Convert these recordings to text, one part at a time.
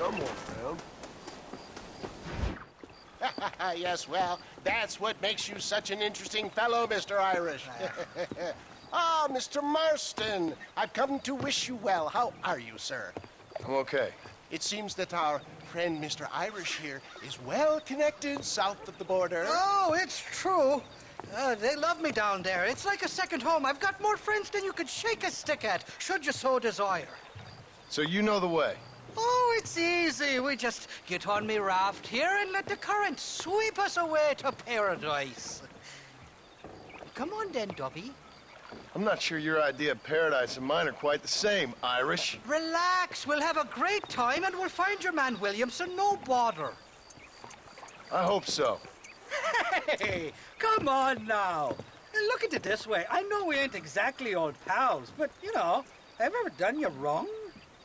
someone around. Yes, well, that's what makes you such an interesting fellow, Mr. Irish. Ah, Mr. Marston, I've come to wish you well. How are you, sir? I'm okay. It seems that our friend Mr. Irish here is well connected south of the border. Oh, it's true. They love me down there. It's like a second home. I've got more friends than you could shake a stick at, should you so desire. So you know the way? Oh, it's easy. We just get on me raft here and let the current sweep us away to paradise. Come on then, Dubby. I'm not sure your idea of paradise and mine are quite the same, Irish. Relax. We'll have a great time and we'll find your man Williamson, no bother. I hope so. Hey, come on now. Look at it this way. I know we ain't exactly old pals, but, you know, have I ever done you wrong?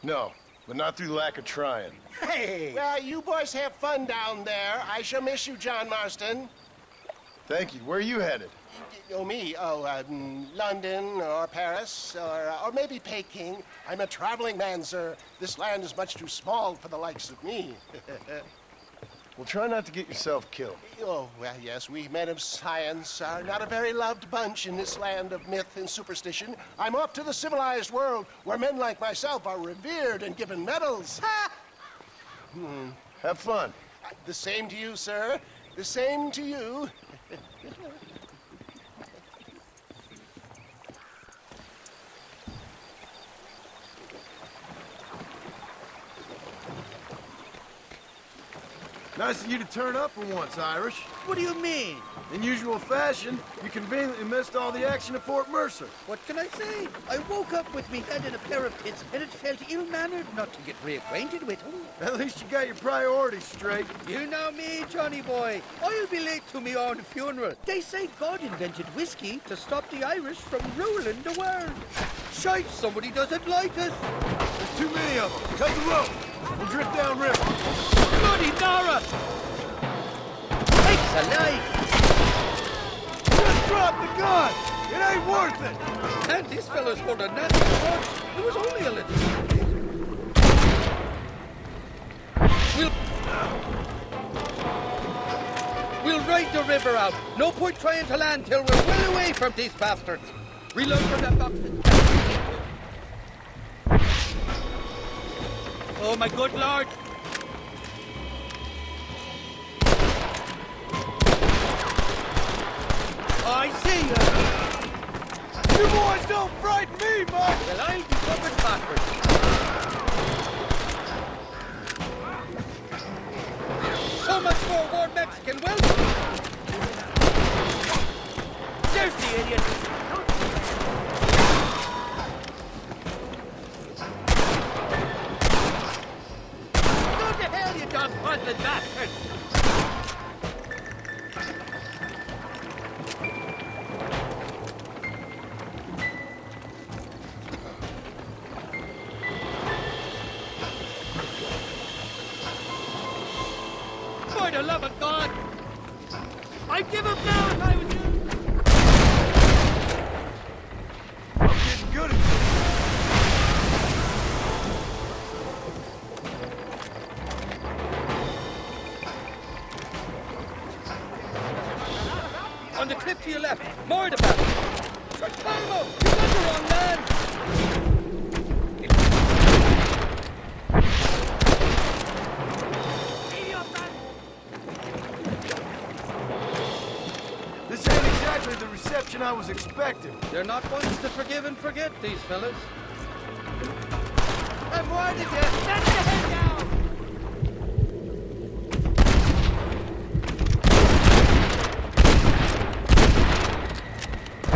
No, but not through lack of trying. Hey! Well, you boys have fun down there. I shall miss you, John Marston. Thank you. Where are you headed? Oh, me? London or Paris or maybe Peking. I'm a traveling man, sir. This land is much too small for the likes of me. Well, try not to get yourself killed. Oh, well, yes, we men of science are not a very loved bunch in this land of myth and superstition. I'm off to the civilized world where men like myself are revered and given medals. Ha! Have fun. The same to you, sir. The same to you. Nice of you to turn up for once, Irish. What do you mean? In usual fashion, you conveniently missed all the action at Fort Mercer. What can I say? I woke up with me head in a pair of pits, and it felt ill-mannered not to get reacquainted with him. At least you got your priorities straight. You know me, Johnny boy. I'll be late to me own funeral. They say God invented whiskey to stop the Irish from ruling the world. Shite, somebody doesn't like us. There's too many of them. Cut the rope. We'll drift downriver. Bloody Nara! Takes a life! Just drop the gun! It ain't worth it! And this fella's holding nothing for. It was only a little. We'll ride the river out. No point trying to land till we're well away from these bastards. Reload from that box. Oh, my good lord. I see you. You boys don't frighten me, Mike! Well, I'll be covered backwards. So much more war Mexican welcome. There's the idiot. Go to hell, you dog-puddling bastard. For the love of God! I'd give up now if I was you! I'm getting good at this. On the cliff to your left, more of the battle. Tritano, you got the wrong man! This ain't exactly the reception I was expecting. They're not ones to forgive and forget, these fellas. I've warned you, set your head down!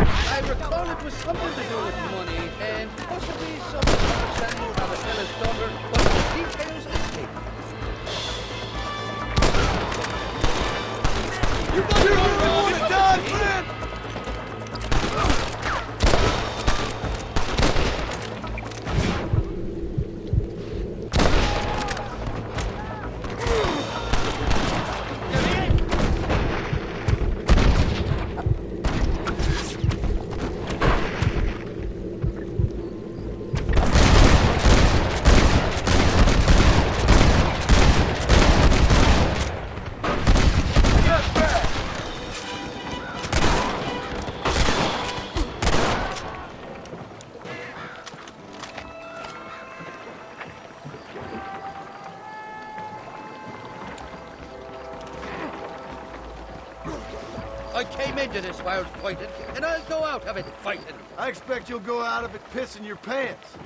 I recall it was something to do with money, and possibly some understanding of a fella's daughter, but the details escape. You want to die, friend? I came into this world fighting, and I'll go out of it fighting. I expect you'll go out of it pissing your pants.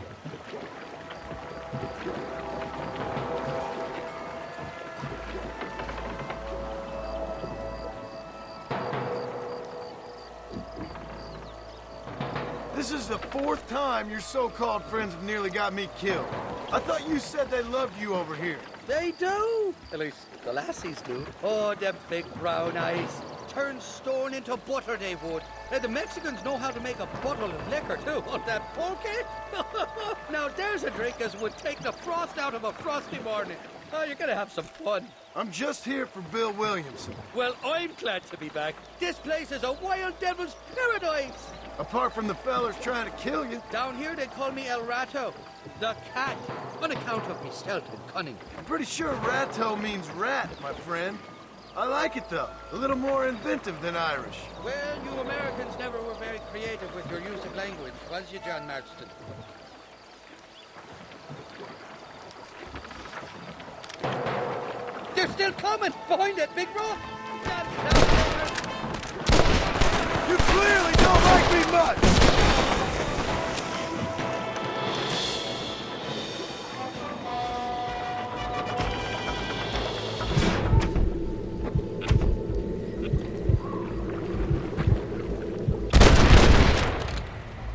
This is the 4th time your so-called friends have nearly got me killed. I thought you said they loved you over here. They do. At least the lassies do. Oh, them big brown eyes. Turn stone into butter, they would. And the Mexicans know how to make a bottle of liquor, too. Oh, that pulque? Now, there's a drink as would take the frost out of a frosty morning. Oh, you're gonna have some fun. I'm just here for Bill Williamson. Well, I'm glad to be back. This place is a wild devil's paradise. Apart from the fellers trying to kill you. Down here, they call me El Rato, the cat, on account of me stealth and cunning. I'm pretty sure Rato means rat, my friend. I like it, though. A little more inventive than Irish. Well, you Americans never were very creative with your use of language, was you, John Marston? They're still coming! Behind that big rock! You clearly don't like me much!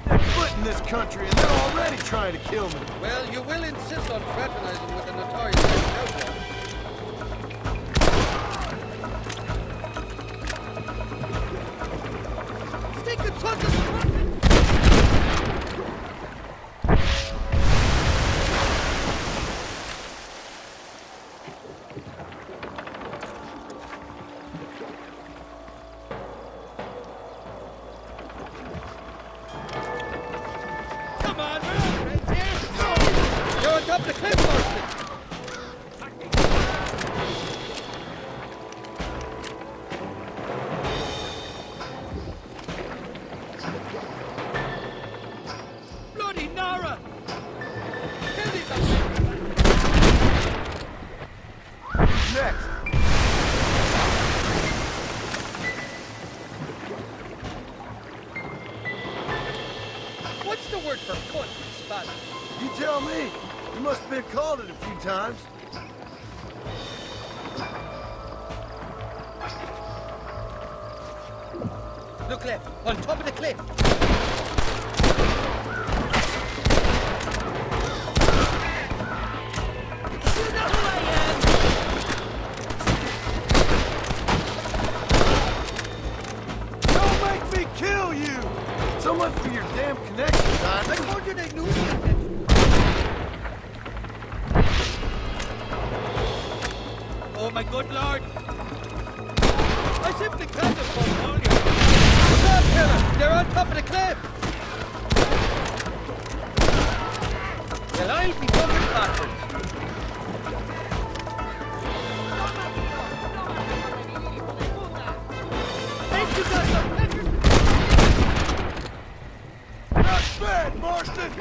They're foot in this country and they're already trying to kill me. Well, you will insist on fraternizing with the notorious outlaw. Come on, man! Right here! You're on top of the cliff, Marston! Bloody Nara! Kill these Who's next? What's the word for cunt in Spanish? You tell me. You must have been called it a few times. Look left, on top of the cliff. You know who I am! Don't make me kill you! So much for your damn connections, I Ivan. told you they knew me. Oh my good lord! I simply can't afford all you. Look out, killer! They're on top of the cliff! Well, I'll be fucking backwards. Thank you, guys! Not bad, Marston!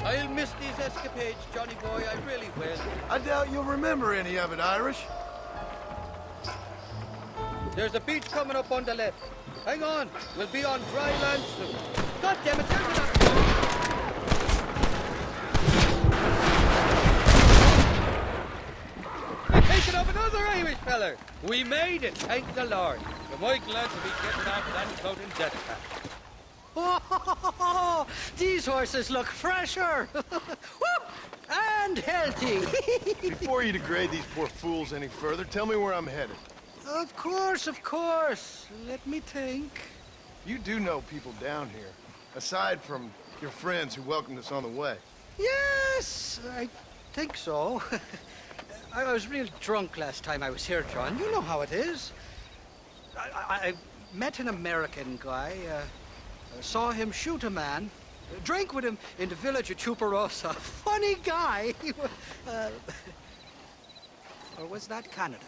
I'll miss these escapades, Johnny boy, I really will. I doubt you'll remember any of it, Irish. There's a beach coming up on the left. Hang on, we'll be on dry land soon. God damn it, there's another... They're taking up another Irish feller. We made it, thank the Lord. Am I glad to be getting out of that floating death trap. Oh, these horses look fresher. And healthy. Before you degrade these poor fools any further, tell me where I'm headed. Of course, of course. Let me think. You do know people down here, aside from your friends who welcomed us on the way. Yes, I think so. I was real drunk last time I was here, John. You know how it is. I met an American guy, saw him shoot a man, drank with him in the village of Chuparosa. Funny guy. Or was that Canada?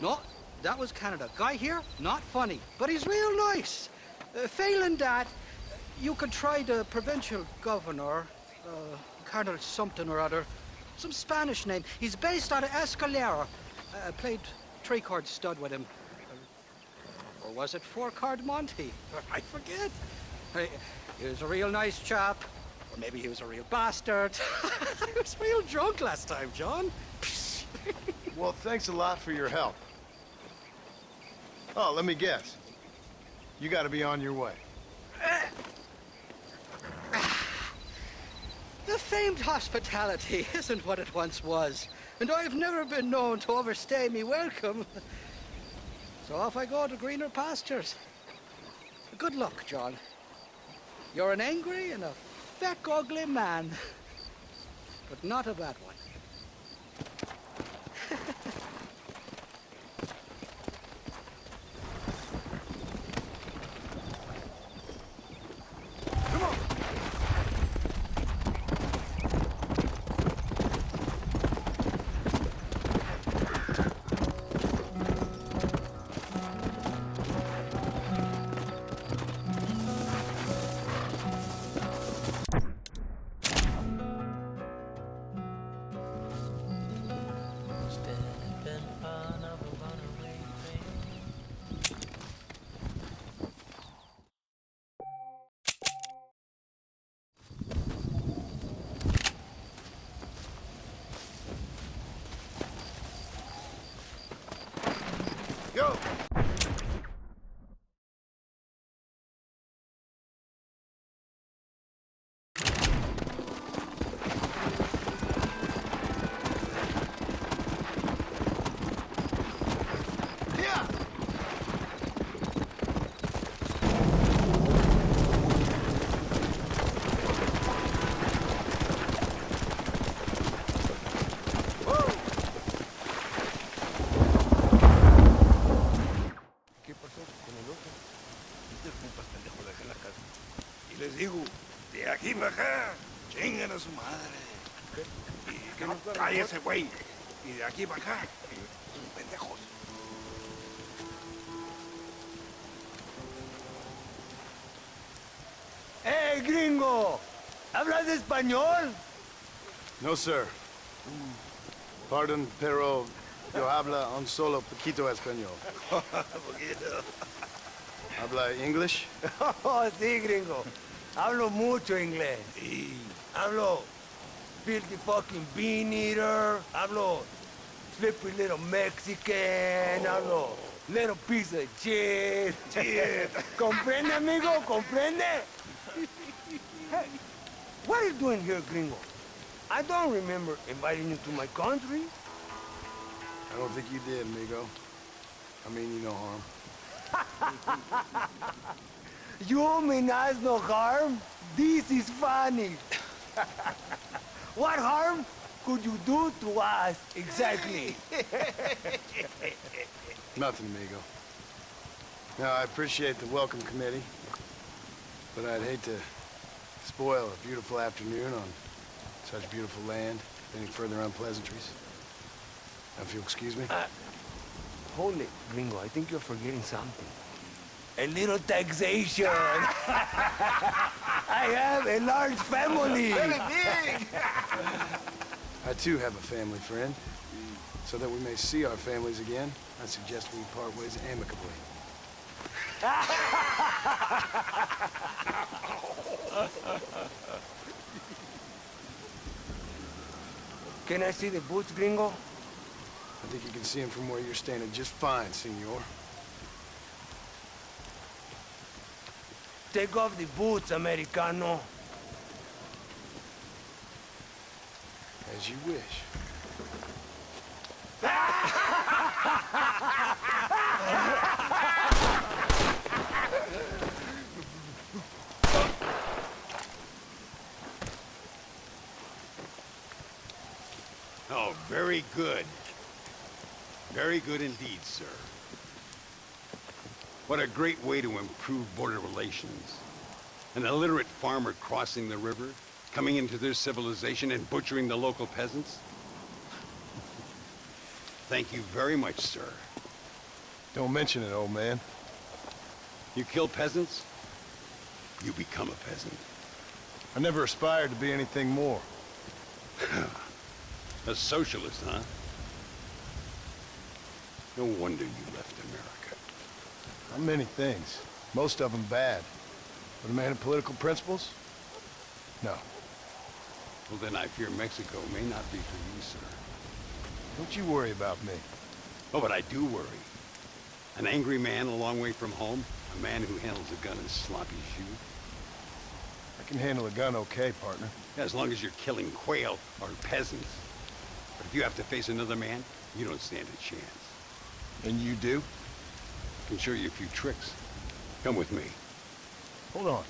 No, that was Canada. Guy here, not funny, but he's real nice. Failing that, You could try the provincial governor, Colonel something or other. Some Spanish name. He's based out of Escalera. I played three-card stud with him. Or was it four-card Monty? I forget. He was a real nice chap. Or maybe he was a real bastard. I was real drunk last time, John. Well, thanks a lot for your help. Oh, let me guess. You gotta be on your way. The famed hospitality isn't what it once was, and I've never been known to overstay me welcome. So off I go to greener pastures. Good luck, John. You're an angry and a feck ugly man, but not a bad one. Yo! Yeah! Y les digo, de aquí para acá, chingan a su madre. Y que no cállese, güey. Y de aquí para acá, pendejos. ¡Eh, gringo! ¿Hablas español? No, sir. Pardon, pero yo habla un solo poquito español. ¿Habla English? Oh, sí, gringo. Hablo mucho inglés. Sí. Hablo filthy fucking bean eater. Hablo slippery little Mexican. Hablo little piece of shit. ¿Comprende, amigo? ¿Comprende? Hey, what are you doing here, gringo? I don't remember inviting you to my country. I don't think you did, amigo. I mean you no harm. You mean us no harm? This is funny. What harm could you do to us, exactly? Nothing, amigo. Now, I appreciate the welcome committee, but I'd hate to spoil a beautiful afternoon on such beautiful land. Any further unpleasantries? Now, if you'll excuse me. Hold it, gringo. I think you're forgetting something. A little taxation. I have a large family. Very big! I, too, have a family friend. So that we may see our families again, I suggest we part ways amicably. Can I see the boots, gringo? I think you can see him from where you're standing just fine, senor. Take off the boots, Americano. As you wish. Oh, very good. Very good indeed, sir. What a great way to improve border relations. An illiterate farmer crossing the river, coming into their civilization and butchering the local peasants. Thank you very much, sir. Don't mention it, old man. You kill peasants? you become a peasant. I never aspired to be anything more. A socialist, huh? No wonder you left America. I'm many things. Most of them bad. But a man of political principles? No. Well, then I fear Mexico may not be for you, sir. Don't you worry about me. Oh, but I do worry. An angry man a long way from home? A man who handles a gun in sloppy shoes? I can handle a gun okay, partner. As long as you're killing quail or peasants. But if you have to face another man, you don't stand a chance. And you do? I can show you a few tricks. Come with me. Hold on.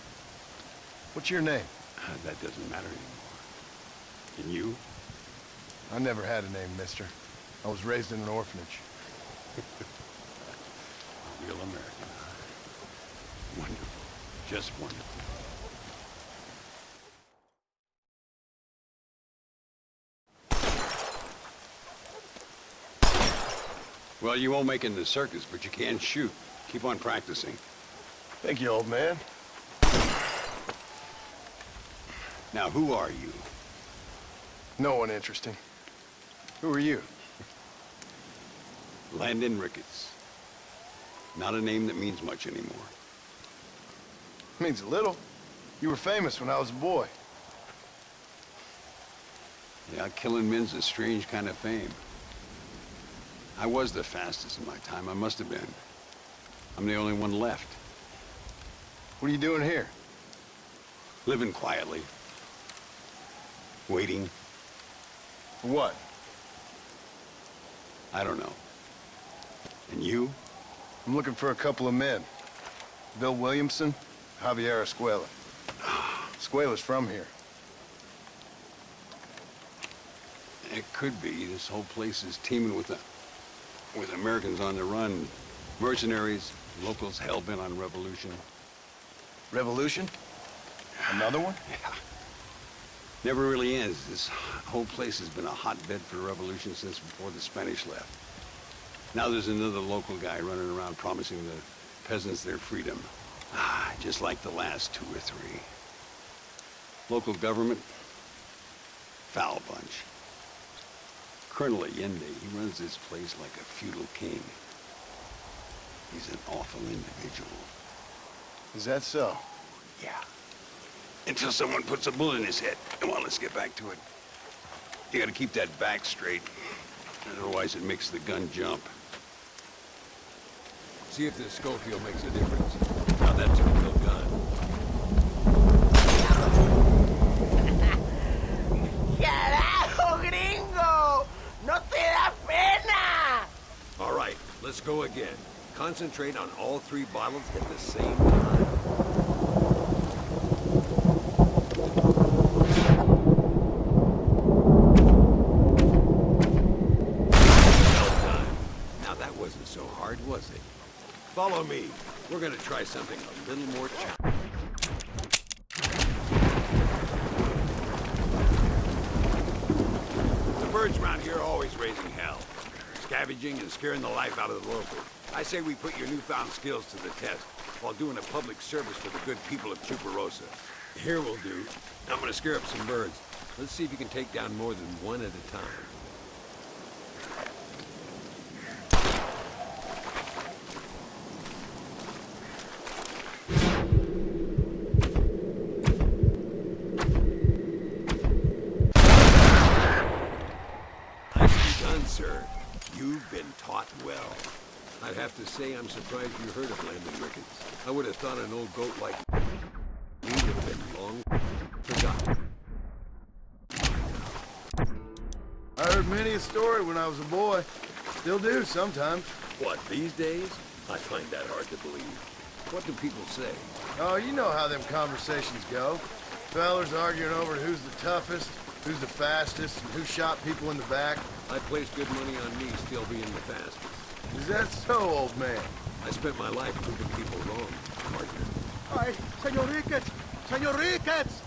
What's your name? That doesn't matter anymore. And you? I never had a name, mister. I was raised in an orphanage. A real American, huh? Wonderful. Just wonderful. Well, you won't make it in the circus, but you can shoot. Keep on practicing. Thank you, old man. Now, who are you? No one interesting. Who are you? Landon Ricketts. Not a name that means much anymore. Means a little. You were famous when I was a boy. Yeah, killing men's a strange kind of fame. I was the fastest in my time. I must have been. I'm the only one left. What are you doing here? Living quietly. Waiting. For what? I don't know. And you? I'm looking for a couple of men. Bill Williamson, Javier Escuela. Escuela's from here. It could be. This whole place is teeming with Americans on the run. Mercenaries, locals hell-bent on revolution. Revolution? Another one? Yeah. Never really ends. This whole place has been a hotbed for revolution since before the Spanish left. Now there's another local guy running around promising the peasants their freedom. Just like the last 2 or 3. Local government? Foul bunch. Colonel Allende, he runs this place like a feudal king. He's an awful individual. Is that so? Yeah. Until someone puts a bullet in his head. Come on, let's get back to it. You gotta keep that back straight. Otherwise it makes the gun jump. See if the Schofield makes a difference. Now that's a real gun. ¡Carajo, gringo! ¡No te da pena! All right, let's go again. Concentrate on all 3 bottles at the same time. Well done. Now that wasn't so hard, was it? Follow me. We're gonna try something a little more challenging. The birds around here are always raising hell. Scavenging and scaring the life out of the locals. I say we put your newfound skills to the test while doing a public service for the good people of Chuparosa. Here will do. I'm gonna scare up some birds. Let's see if you can take down more than one at a time. Nicely done, sir. You've been taught well. I'd have to say I'm surprised you heard of Landon Ricketts. I would have thought an old goat like you would have been long forgotten. I heard many a story when I was a boy. Still do sometimes. What, these days? I find that hard to believe. What do people say? Oh, you know how them conversations go. Fellers arguing over who's the toughest, who's the fastest, and who shot people in the back. I place good money on me still being the fastest. Is that so, old man? I spent my life proving people wrong, partner. Ay, Señor Ricketts! Señor Ricketts!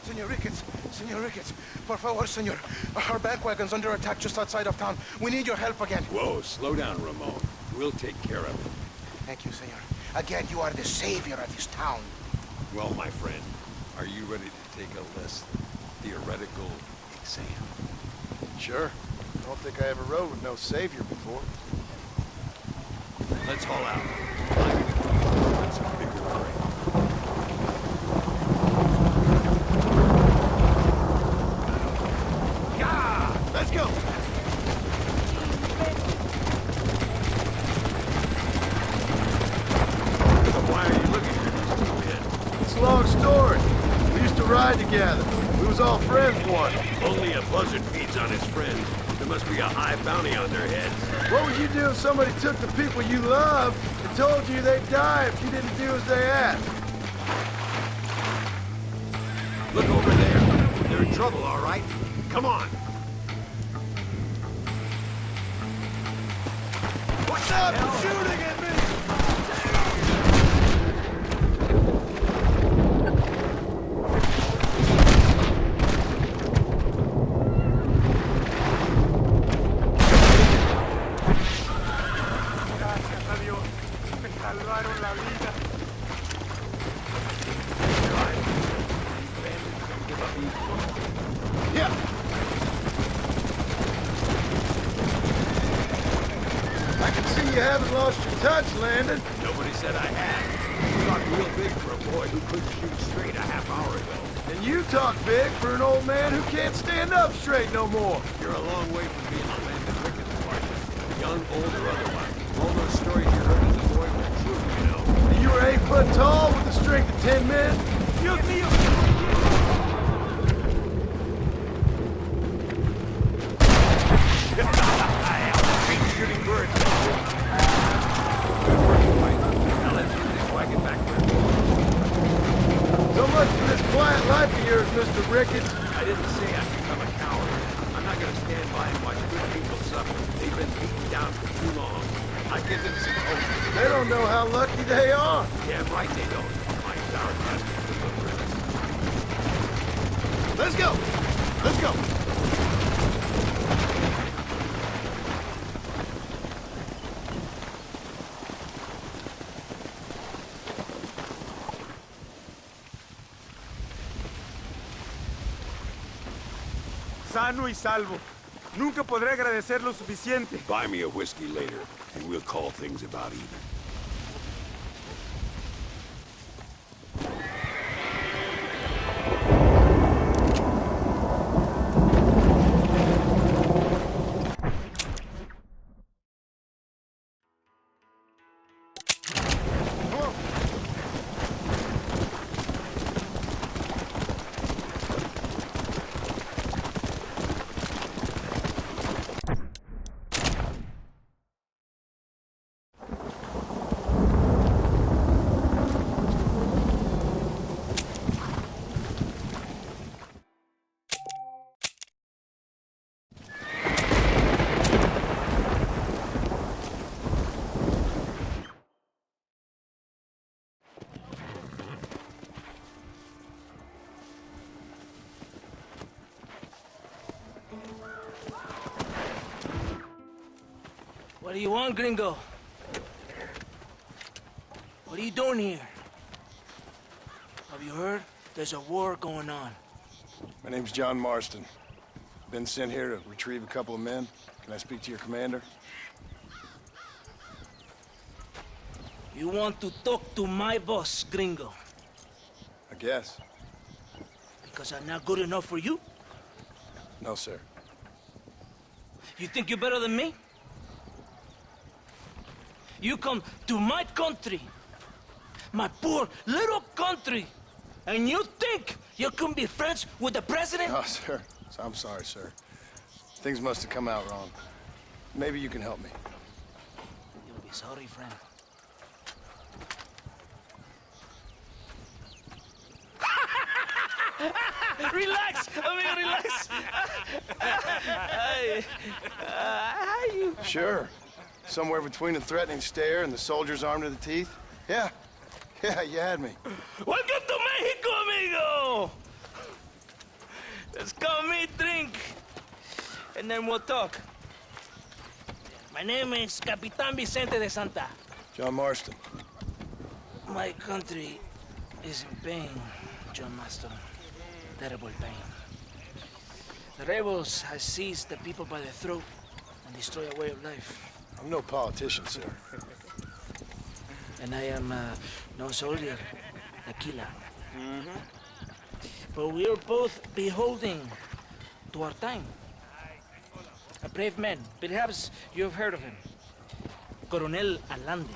Señor Ricketts! Señor Ricketts! Por favor, señor. Our bank wagon's under attack just outside of town. We need your help again. Whoa, slow down, Ramon. We'll take care of it. Thank you, señor. Again, you are the savior of this town. Well, my friend, are you ready to take a less theoretical exam? Sure. I don't think I ever rode with no savior before. Let's haul out. I'm with you. Let's some bigger prey. Yeah! Let's go! Why are you looking at me, stupid? It's a long story. We used to ride together. We was all friends once. Only a buzzard feeds on his friends. There must be a high bounty on their heads. What would you do if somebody took the people you love and told you they'd die if you didn't do as they asked? Look over there. They're in trouble, all right? Come on. What's up? Shooting at me! Touch, Landon. Nobody said I had. You talked real big for a boy who couldn't shoot straight a half hour ago. And you talk big for an old man who can't stand up straight no more. You're a long way from being the Landon Ricketts partner. Young, old, or otherwise. All those stories you heard as a boy were true, you know. And you were 8 foot tall with the strength of 10 men? You me I hate shooting birds. So much for this quiet life of yours, Mr. Ricketts. I didn't say I'd become a coward. I'm not gonna stand by and watch good people suffer. They've been beaten down for too long. I give them some hope. They don't know how lucky they are. Damn right they don't. My sour bastards will look for this. Let's go. Let's go. Sano y salvo. Nunca podré agradecer lo suficiente. Buy me a whiskey later, and we'll call things about even. What do you want, gringo? What are you doing here? Have you heard? There's a war going on. My name's John Marston. Been sent here to retrieve a couple of men. Can I speak to your commander? You want to talk to my boss, gringo? I guess. Because I'm not good enough for you? No, sir. You think you're better than me? You come to my country, my poor little country, and you think you can be friends with the president? No, sir. I'm sorry, sir. Things must have come out wrong. Maybe you can help me. You'll be sorry, friend. Relax! Relax! How you... Sure. Somewhere between a threatening stare and the soldiers armed to the teeth? Yeah. Yeah, you had me. Welcome to Mexico, amigo! Let's come meet, drink, and then we'll talk. My name is Capitan Vicente de Santa. John Marston. My country is in pain, John Marston. Terrible pain. The rebels have seized the people by the throat and destroyed a way of life. I'm no politician, sir. And I am no soldier, a killer. But we are both beholding to our time. A brave man, perhaps you have heard of him. Coronel Allende.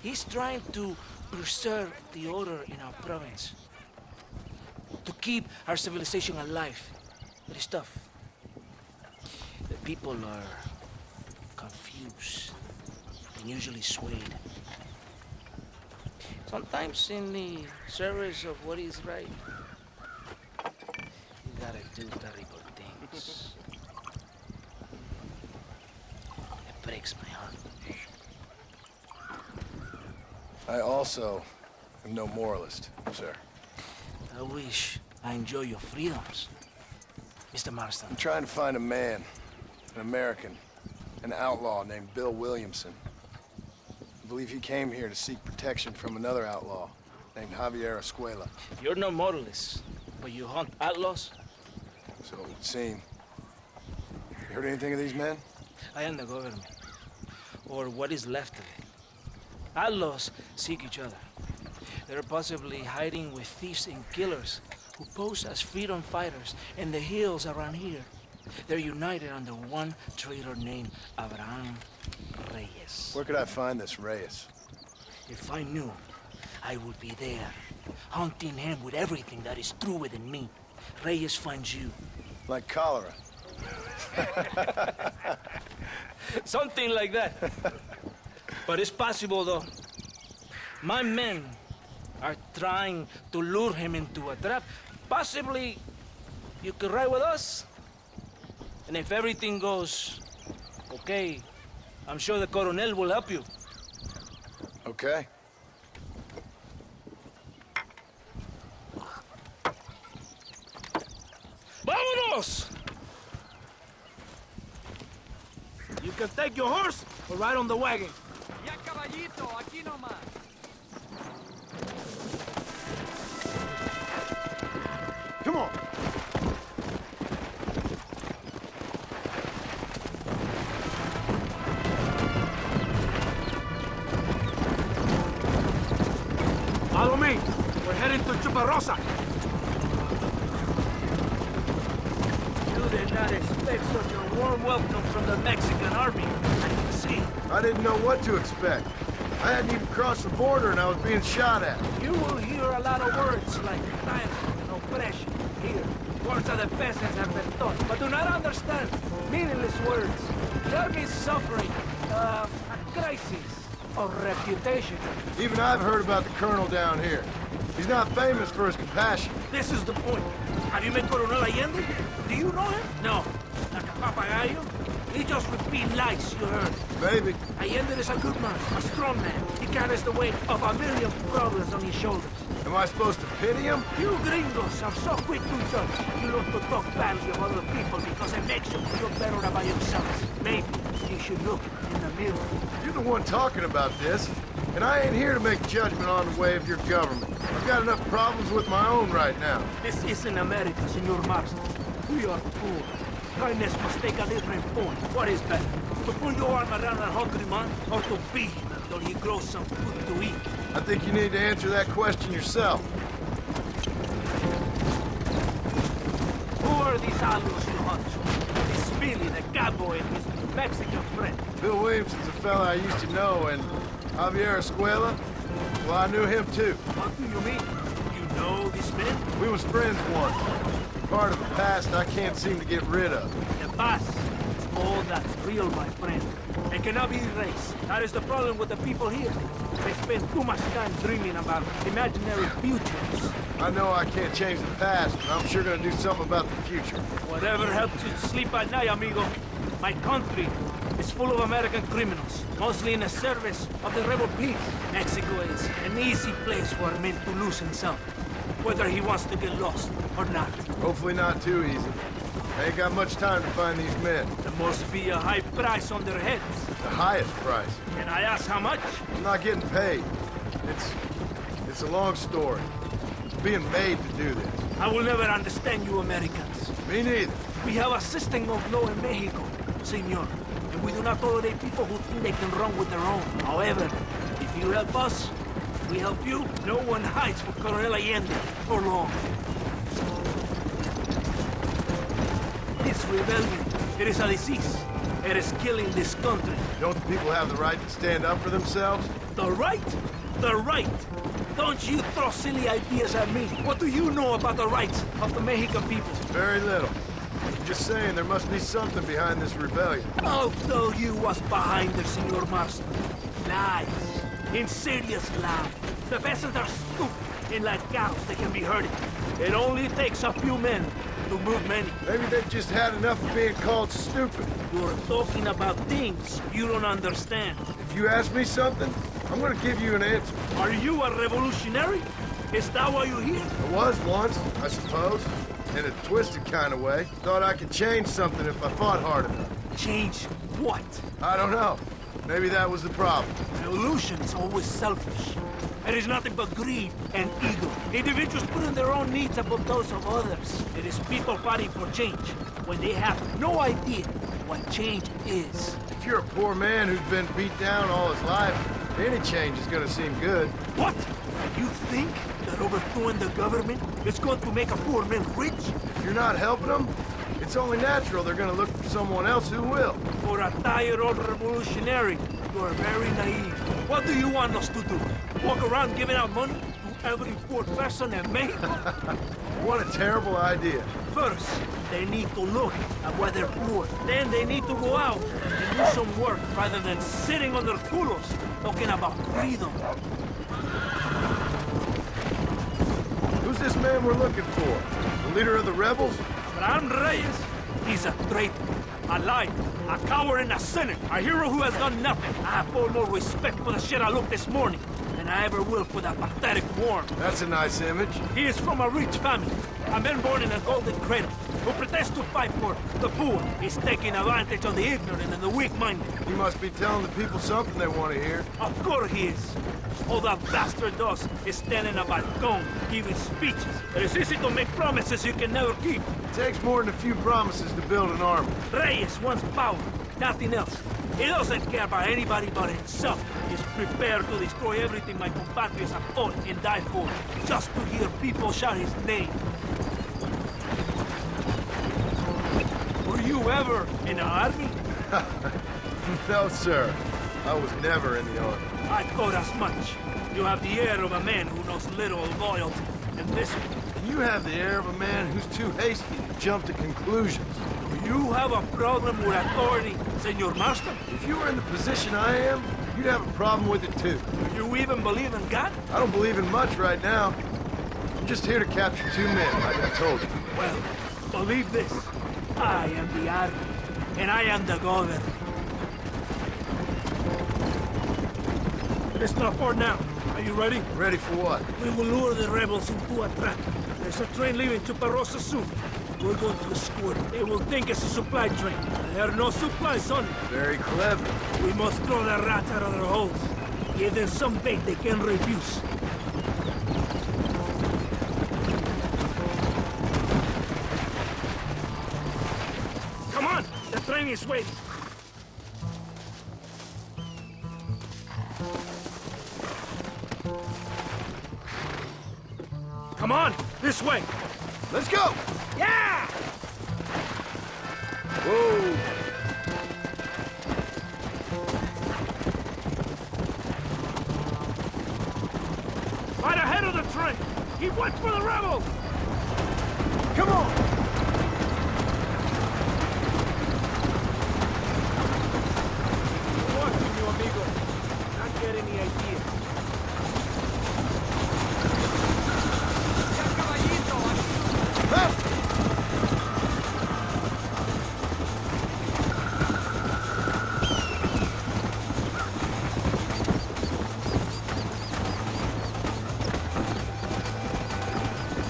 He's trying to preserve the order in our province. To keep our civilization alive. It is tough. The people are confused and usually swayed. Sometimes in the service of what is right, you gotta do terrible things. It breaks my heart. I also am no moralist, sir. I wish I enjoy your freedoms, Mr. Marston. I'm trying to find a man, an American, an outlaw named Bill Williamson. I believe he came here to seek protection from another outlaw named Javier Escuela. You're no moralist, but you hunt outlaws? So it would seem. You heard anything of these men? I am the government, or what is left of it. Outlaws seek each other. They're possibly hiding with thieves and killers who pose as freedom fighters in the hills around here. They're united under one traitor named Abraham Reyes. Where could I find this Reyes? If I knew, I would be there, hunting him with everything that is true within me. Reyes finds you. Like cholera. Something like that. But it's possible, though. My men are trying to lure him into a trap. Possibly, you could ride with us. And if everything goes okay, I'm sure the Coronel will help you. Okay. Vámonos! You can take your horse or ride on the wagon. Ya caballito, aquí nomás. Come on. Follow me. We're heading to Chuparosa. You did not expect such a warm welcome from the Mexican army. I can see. I didn't know what to expect. I hadn't even crossed the border and I was being shot at. You will hear a lot of words like tyrant and oppression here. Words that the peasants have been taught, but do not understand. Meaningless words. The army is suffering a crisis of reputation. Even I've heard about the colonel down here. He's not famous for his compassion. This is the point. Have you met Coronel Allende? Do you know him? No. Like a papagayo? He just repeats lies you heard. Baby. Allende is a good man, a strong man. He carries the weight of a million problems on his shoulders. Am I supposed to pity him? You gringos are so quick to judge. You love to talk badly of other people because it makes you feel better about yourselves. Maybe you should look in the mirror. You're the one talking about this, and I ain't here to make judgment on the way of your government. I've got enough problems with my own right now. This isn't America, Senor Marston. We are poor. Kindness must take a different form. What is better? To put your arm around a hungry man, or to beat him until he grows some food to eat? I think you need to answer that question yourself. Who are these outlaws you hunt? This Billy, the cowboy, and his Mexican friend. Bill Williamson's a fella I used to know, and Javier Escuela, well, I knew him too. What do you mean? You know this man? We was friends once. Part of the past I can't seem to get rid of. The past is all that's real, my friend. It cannot be erased. That is the problem with the people here. They spend too much time dreaming about imaginary futures. I know I can't change the past, but I'm sure gonna do something about the future. Whatever helps you sleep at night, amigo. My country is full of American criminals, mostly in the service of the rebel peace. Mexico is an easy place for a man to lose himself, whether he wants to get lost or not. Hopefully not too easy. I ain't got much time to find these men. There must be a high price on their heads. The highest price. And I ask how much? I'm not getting paid. It's a long story. It's being made to do this. I will never understand you Americans. Me neither. We have a system of law in Mexico, senor. And we do not tolerate people who think they can run with their own. However, if you help us, we help you. No one hides from Colonel Allende for long. This rebellion, it is a disease. It is killing this country. Don't the people have the right to stand up for themselves? The right? The right? Don't you throw silly ideas at me. What do you know about the rights of the Mexican people? Very little. I'm just saying there must be something behind this rebellion. I'll tell you what's behind it, Senor Marston. Lies. Insidious lies. The peasants are stupid, and like cows, they can be herded. It only takes a few men to move many. Maybe they've just had enough of being called stupid. You're talking about things you don't understand. If you ask me something, I'm gonna give you an answer. Are you a revolutionary? Is that why you're here? I was once, I suppose. In a twisted kind of way. Thought I could change something if I fought hard enough. Change what? I don't know. Maybe that was the problem. Revolution is always selfish. It is nothing but greed and ego. Individuals putting their own needs above those of others. It is people fighting for change when they have no idea what change is. If you're a poor man who's been beat down all his life, any change is gonna seem good. What? You think that overthrowing the government is going to make a poor man rich? If you're not helping them, it's only natural they're gonna look for someone else who will. For a tired old revolutionary, you are very naive. What do you want us to do? Walk around giving out money to every poor person in Mexico? What a terrible idea. First, they need to look at why they're poor. Then they need to go out and do some work rather than sitting on their culos talking about freedom. Who's this man we're looking for? The leader of the rebels? Abraham Reyes, he's a traitor, a liar, a coward and a sinner, a hero who has done nothing. I have far more respect for the shit I looked this morning than I ever will for that pathetic worm. That's a nice image. He is from a rich family, a man born in a golden cradle, who pretends to fight for the poor. He's taking advantage of the ignorant and the weak-minded. He must be telling the people something they want to hear. Of course he is. All that bastard does is stand in a balcony, giving speeches. It is easy to make promises you can never keep. It takes more than a few promises to build an army. Reyes wants power, nothing else. He doesn't care about anybody but himself. He's prepared to destroy everything my compatriots have fought and died for, just to hear people shout his name. Were you ever in an army? No, sir. I was never in the army. I thought as much. You have the air of a man who knows little of loyalty. And this one, You have the air of a man who's too hasty to jump to conclusions. do you have a problem with authority, Senor Marston? If you were in the position I am, you'd have a problem with it too. Do you even believe in God? I don't believe in much right now. I'm just here to capture 2 men, like I told you. Well, believe this. I am the army, and I am the governor. It's not far now. Are you ready? Ready for what? We will lure the rebels into a trap. There's a train leaving to Parosa soon. We're going to escort it. They will think it's a supply train. There are no supplies on it. Very clever. We must throw the rats out of their holes. Give them some bait they can refuse. Come on! The train is waiting. Come on! This way! Let's go! Yeah! Whoa! Right ahead of the train! Keep watch for the rebels! Come on! Watching you, amigo. Not get any idea. Help!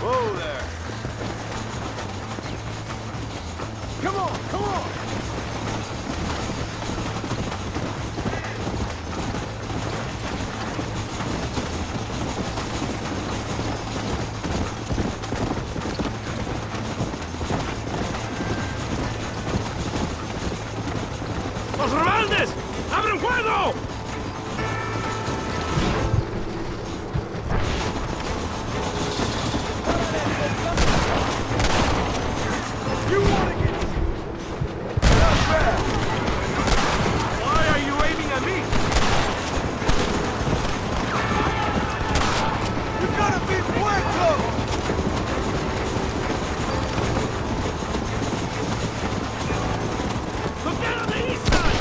Whoa there! Come on, come on! ¡Los rebeldes! ¡Abren fuego! You wanna get... Not bad! Why are you aiming at me? You gotta be muerto! Look out on the east side!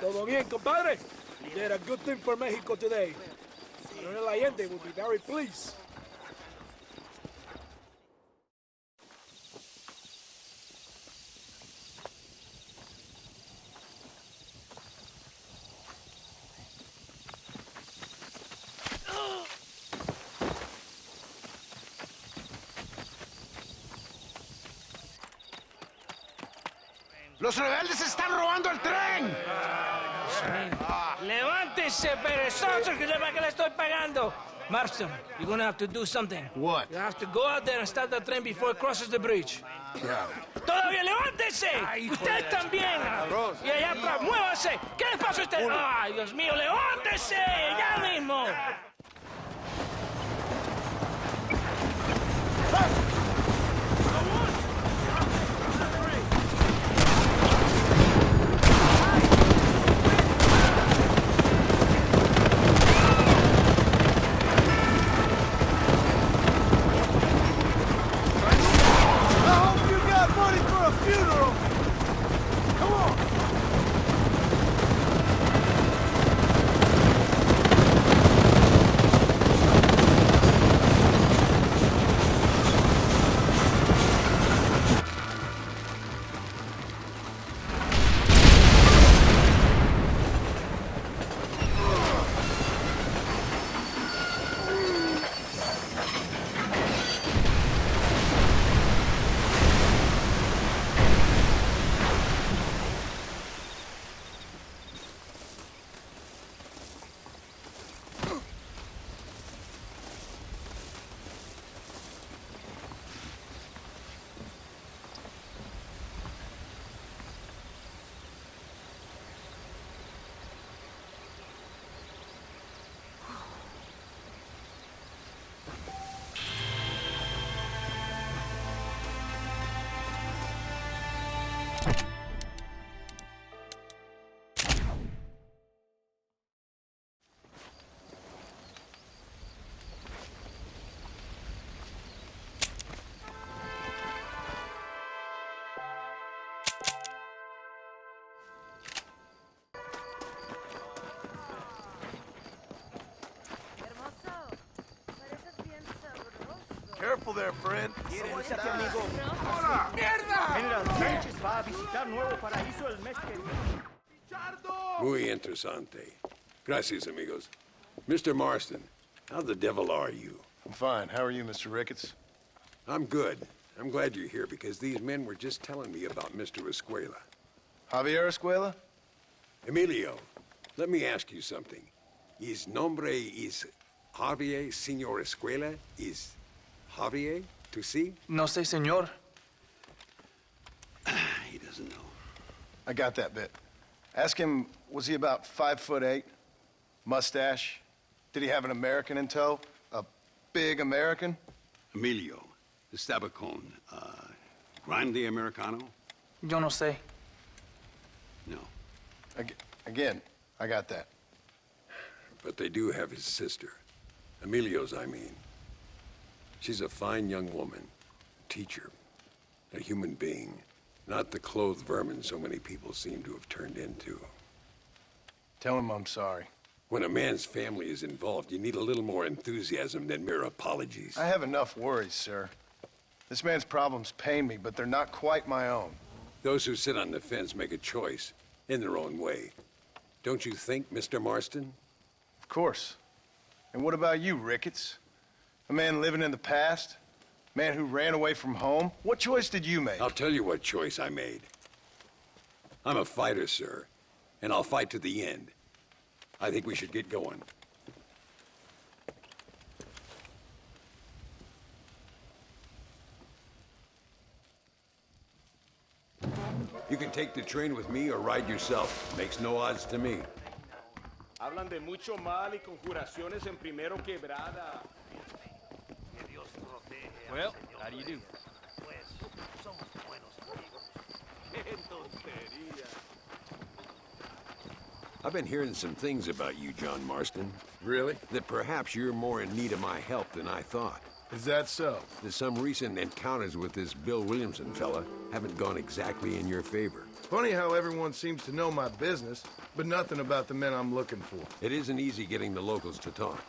Todo bien, compadre? You did a good thing for Mexico today. Coronel Allende will be very pleased. ¡Los rebeldes están robando el tren! Levántese, perezoso, que sepa que le estoy pagando. Marston, you're gonna have to do something. What? You have to go out there and stop the train before it crosses the bridge. Yeah. ¡Todavía levántese! ¡Usted también! Y allá atrás, muévase. ¿Qué le pasa a usted? ¡Ay, Dios mío, levántese! ¡Ya mismo! Careful there, friend. Échate, amigo. General Sánchez va a visitar nuevo paraíso el mes que viene. Muy interesante. Gracias, amigos. Mr. Marston, how the devil are you? I'm fine. How are you, Mr. Ricketts? I'm good. I'm glad you're here because these men were just telling me about Mr. Escuela. Javier Escuela? Emilio, let me ask you something. His nombre is Javier Señor Escuela? Is Javier to see? No sé, señor. He doesn't know. I got that bit. Ask him, was he about 5'8"? Mustache? Did he have an American in tow? A big American? Emilio, estaba con, grande americano? Yo no sé. No. Again, I got that. But they do have his sister. Emilio's, I mean. She's a fine young woman, a teacher, a human being, not the clothed vermin so many people seem to have turned into. Tell him I'm sorry. When a man's family is involved, you need a little more enthusiasm than mere apologies. I have enough worries, sir. This man's problems pain me, but they're not quite my own. Those who sit on the fence make a choice in their own way. Don't you think, Mr. Marston? Of course. And what about you, Ricketts? A man living in the past? A man who ran away from home? What choice did you make? I'll tell you what choice I made. I'm a fighter, sir, and I'll fight to the end. I think we should get going. You can take the train with me or ride yourself. Makes no odds to me. Hablan de mucho mal y conjuraciones en primero quebrada. Well, how do you do? I've been hearing some things about you, John Marston. Really? That perhaps you're more in need of my help than I thought. Is that so? That some recent encounters with this Bill Williamson fella haven't gone exactly in your favor. Funny how everyone seems to know my business, but nothing about the men I'm looking for. It isn't easy getting the locals to talk.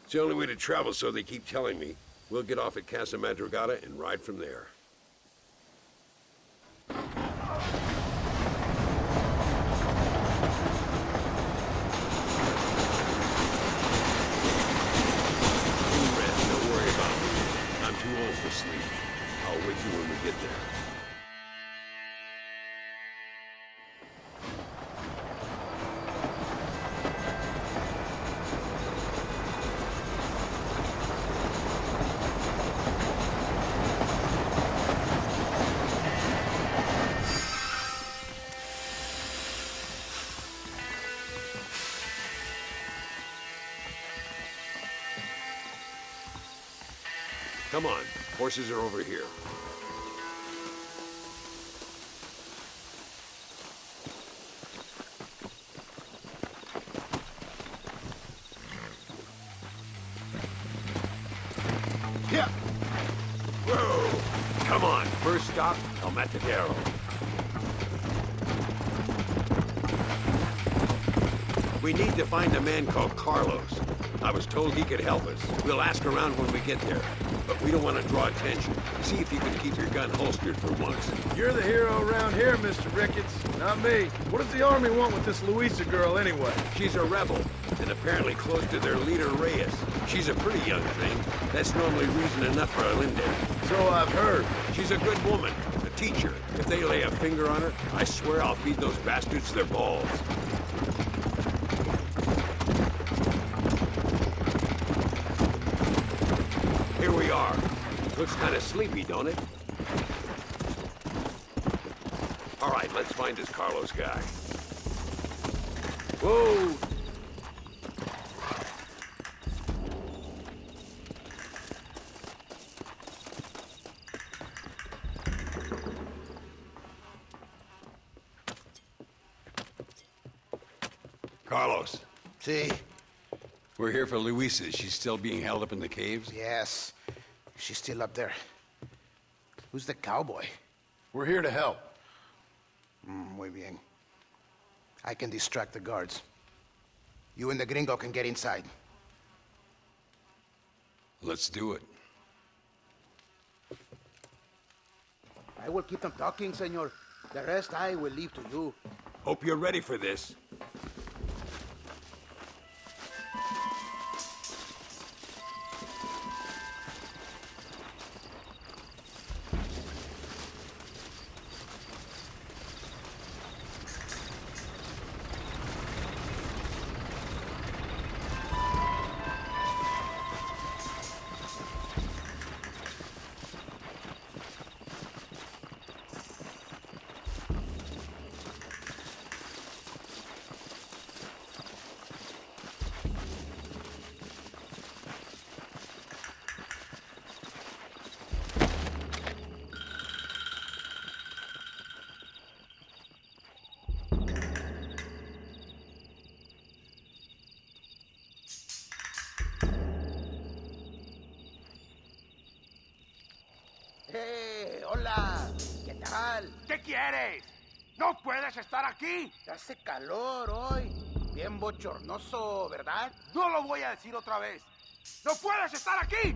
It's the only way to travel, so they keep telling me. We'll get off at Casa Madrugada and ride from there. Don't worry about me. I'm too old for sleep. I'll wake you when we get there. Come on, horses are over here. Yeah. Whoa! Come on, first stop, El Matadero. We need to find a man called Carlos. I was told he could help us. We'll ask around when we get there. But we don't want to draw attention. See if you can keep your gun holstered for once. You're the hero around here, Mr. Ricketts, not me. What does the army want with this Luisa girl anyway? She's a rebel, and apparently close to their leader, Reyes. She's a pretty young thing. That's normally reason enough for a Linde. So I've heard. She's a good woman, a teacher. If they lay a finger on her, I swear I'll feed those bastards their balls. Here we are. Looks kind of sleepy, don't it? All right, let's find this Carlos guy. Whoa! Carlos. See? We're here for Luisa. She's still being held up in the caves? Yes. She's still up there. Who's the cowboy? We're here to help. Muy bien. I can distract the guards. You and the gringo can get inside. Let's do it. I will keep them talking, senor. The rest I will leave to you. Hope you're ready for this. Hola. ¿Qué tal? ¿Qué quieres? ¡No puedes estar aquí! Hace calor hoy. Bien bochornoso, ¿verdad? No lo voy a decir otra vez. ¡No puedes estar aquí!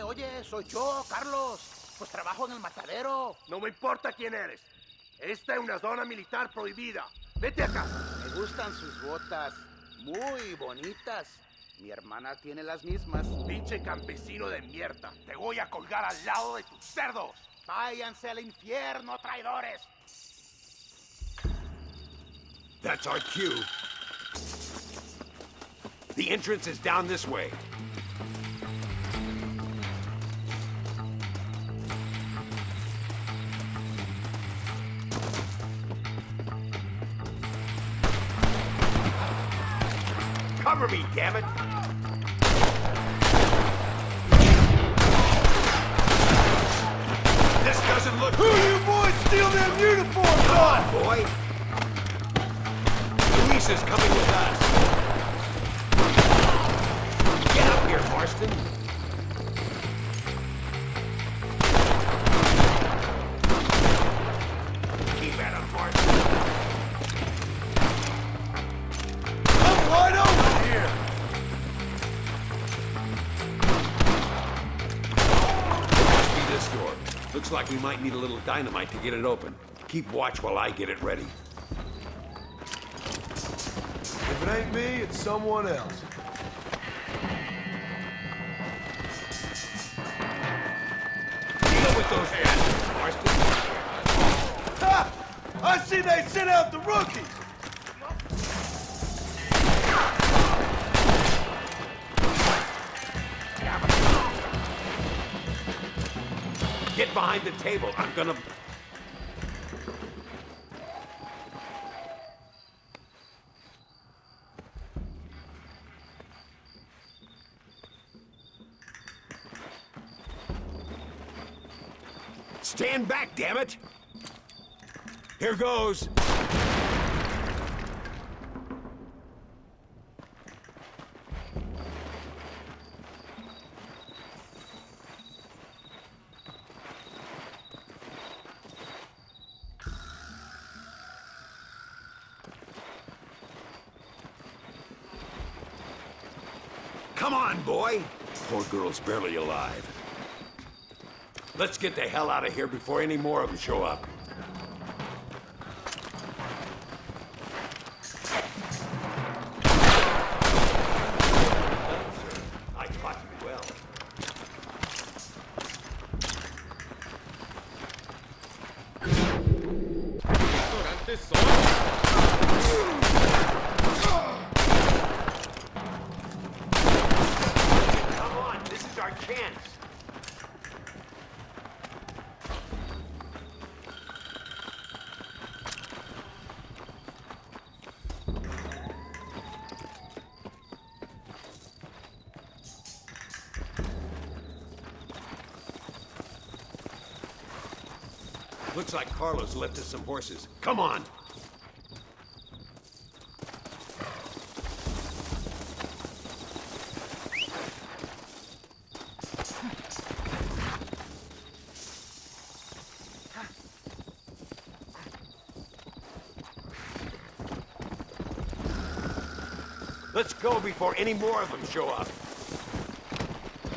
Oye, soy yo, Carlos. Pues trabajo en el matadero. No me importa quién eres. Esta es una zona militar prohibida. Vete acá. Me gustan sus botas. Muy bonitas. Mi hermana tiene las mismas. Pinche campesino de mierda. Te voy a colgar al lado de tus cerdos. Váyanse al infierno, traidores. That's our cue. The entrance is down this way. Cover me, damn it! This doesn't look good. Who you boys steal them uniforms Come on? on, boy! Luisa's coming with us. Get up here, Marston. Keep at him, Marston. I'm wide open here. Looks like we might need a little dynamite to get it open. Keep watch while I get it ready. If it ain't me, it's someone else. Deal with those bastards, Marston. Ha! I see they sent out the rookies! Get behind the table. I'm gonna... Stand back, damn it! Here goes. Come on, boy! Poor girl's barely alive. Let's get the hell out of here before any more of them show up. I taught you well. Come on, this is our chance. Looks like Carlos left us some horses. Come on! Let's go before any more of them show up.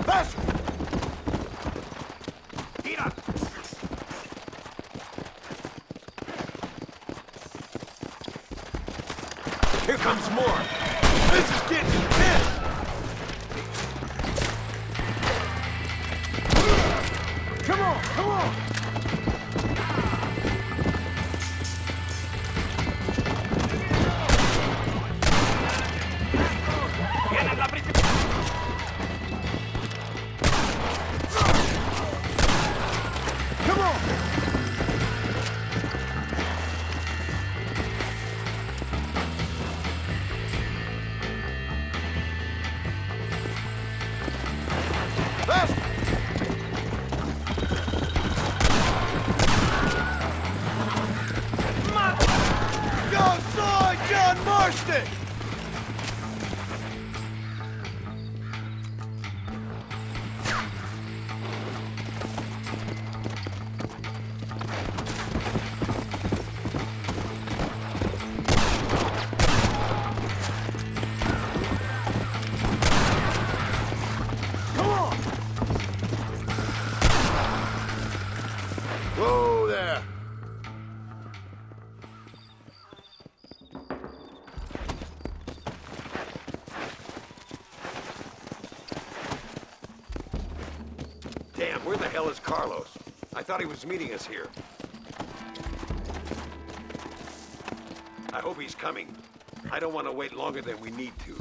Faster! Get up! Here comes more! This is getting intense! Come on, come on! Come on! Whoa there! Damn, where the hell is Carlos? I thought he was meeting us here. I hope he's coming. I don't want to wait longer than we need to.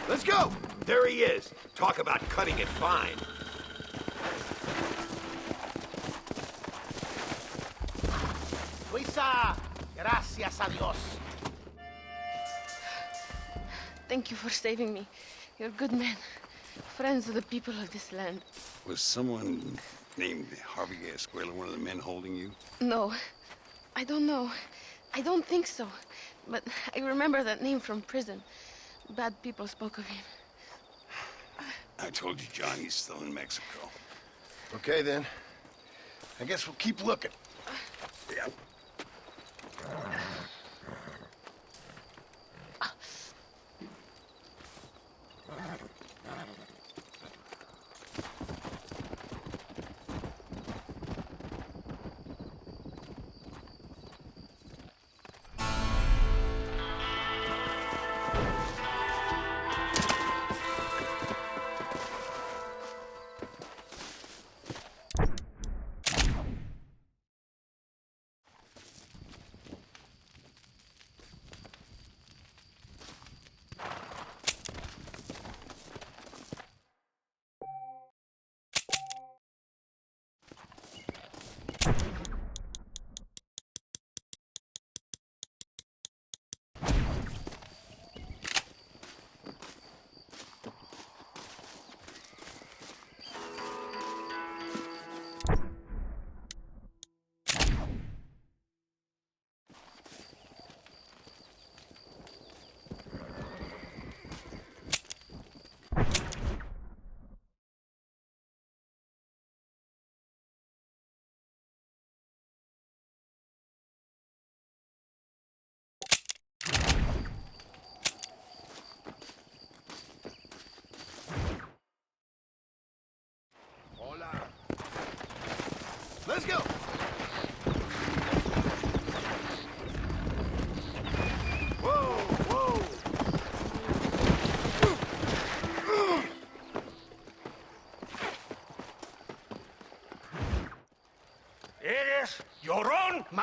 Let's go! There he is. Talk about cutting it fine. Luisa, gracias a Dios. Thank you for saving me. You're good men. Friends of the people of this land. Was someone named Harvey Escuela one of the men holding you? No, I don't know. I don't think so. But I remember that name from prison. Bad people spoke of him. I told you, John, he's still in Mexico. Okay, then. I guess we'll keep looking. Yeah.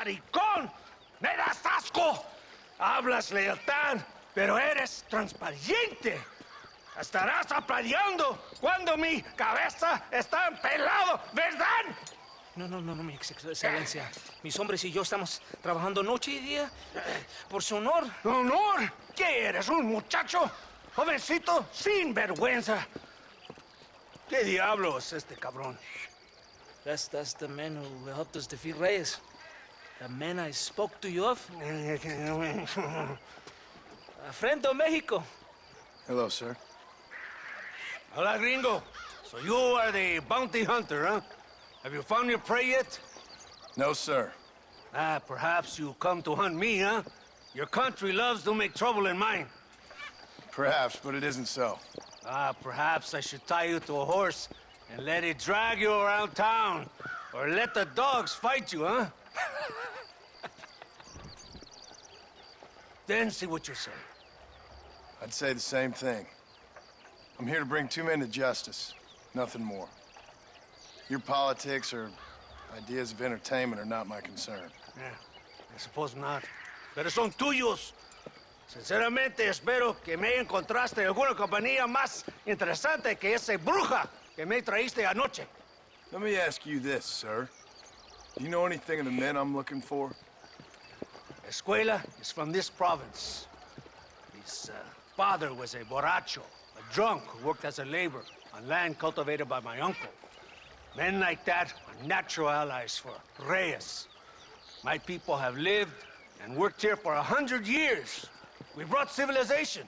maricón! ¡Me das asco! Hablas lealtad, pero eres transparente. Estarás aplaudiendo cuando mi cabeza está empelado, ¿verdad? No, mi excelencia. Mis hombres y yo estamos trabajando noche y día por su honor. ¿Honor? ¿Qué eres, un muchacho? Jovencito, sin vergüenza. ¿Qué diablo es este cabrón? That's the man who helped us defeat Reyes. The man I spoke to you of. A friend of Mexico. Hello, sir. Hola, gringo. So you are the bounty hunter, huh? Have you found your prey yet? No, sir. Perhaps you come to hunt me, huh? Your country loves to make trouble in mine. Perhaps, but it isn't so. Perhaps I should tie you to a horse and let it drag you around town. Or let the dogs fight you, huh? Then see what you say. I'd say the same thing. I'm here to bring two men to justice. Nothing more. Your politics or ideas of entertainment are not my concern. Yeah, I suppose not. Pero son tuyos. Sinceramente, espero que me encontraste alguna compañía más interesante que esa bruja que me traíste anoche. Let me ask you this, sir. Do you know anything of the men I'm looking for? Escuela is from this province. His father was a borracho, a drunk who worked as a laborer on land cultivated by my uncle. Men like that are natural allies for Reyes. My people have lived and worked here for 100 years. We brought civilization.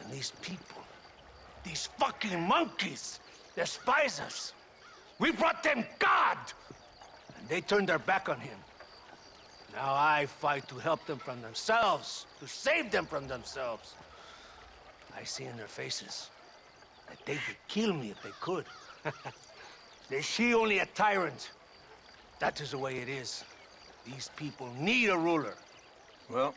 And these people, these fucking monkeys, despise us. We brought them God! And they turned their back on him. Now I fight to help them from themselves, to save them from themselves. I see in their faces that they would kill me if they could. Is she only a tyrant? That is the way it is. These people need a ruler. Well,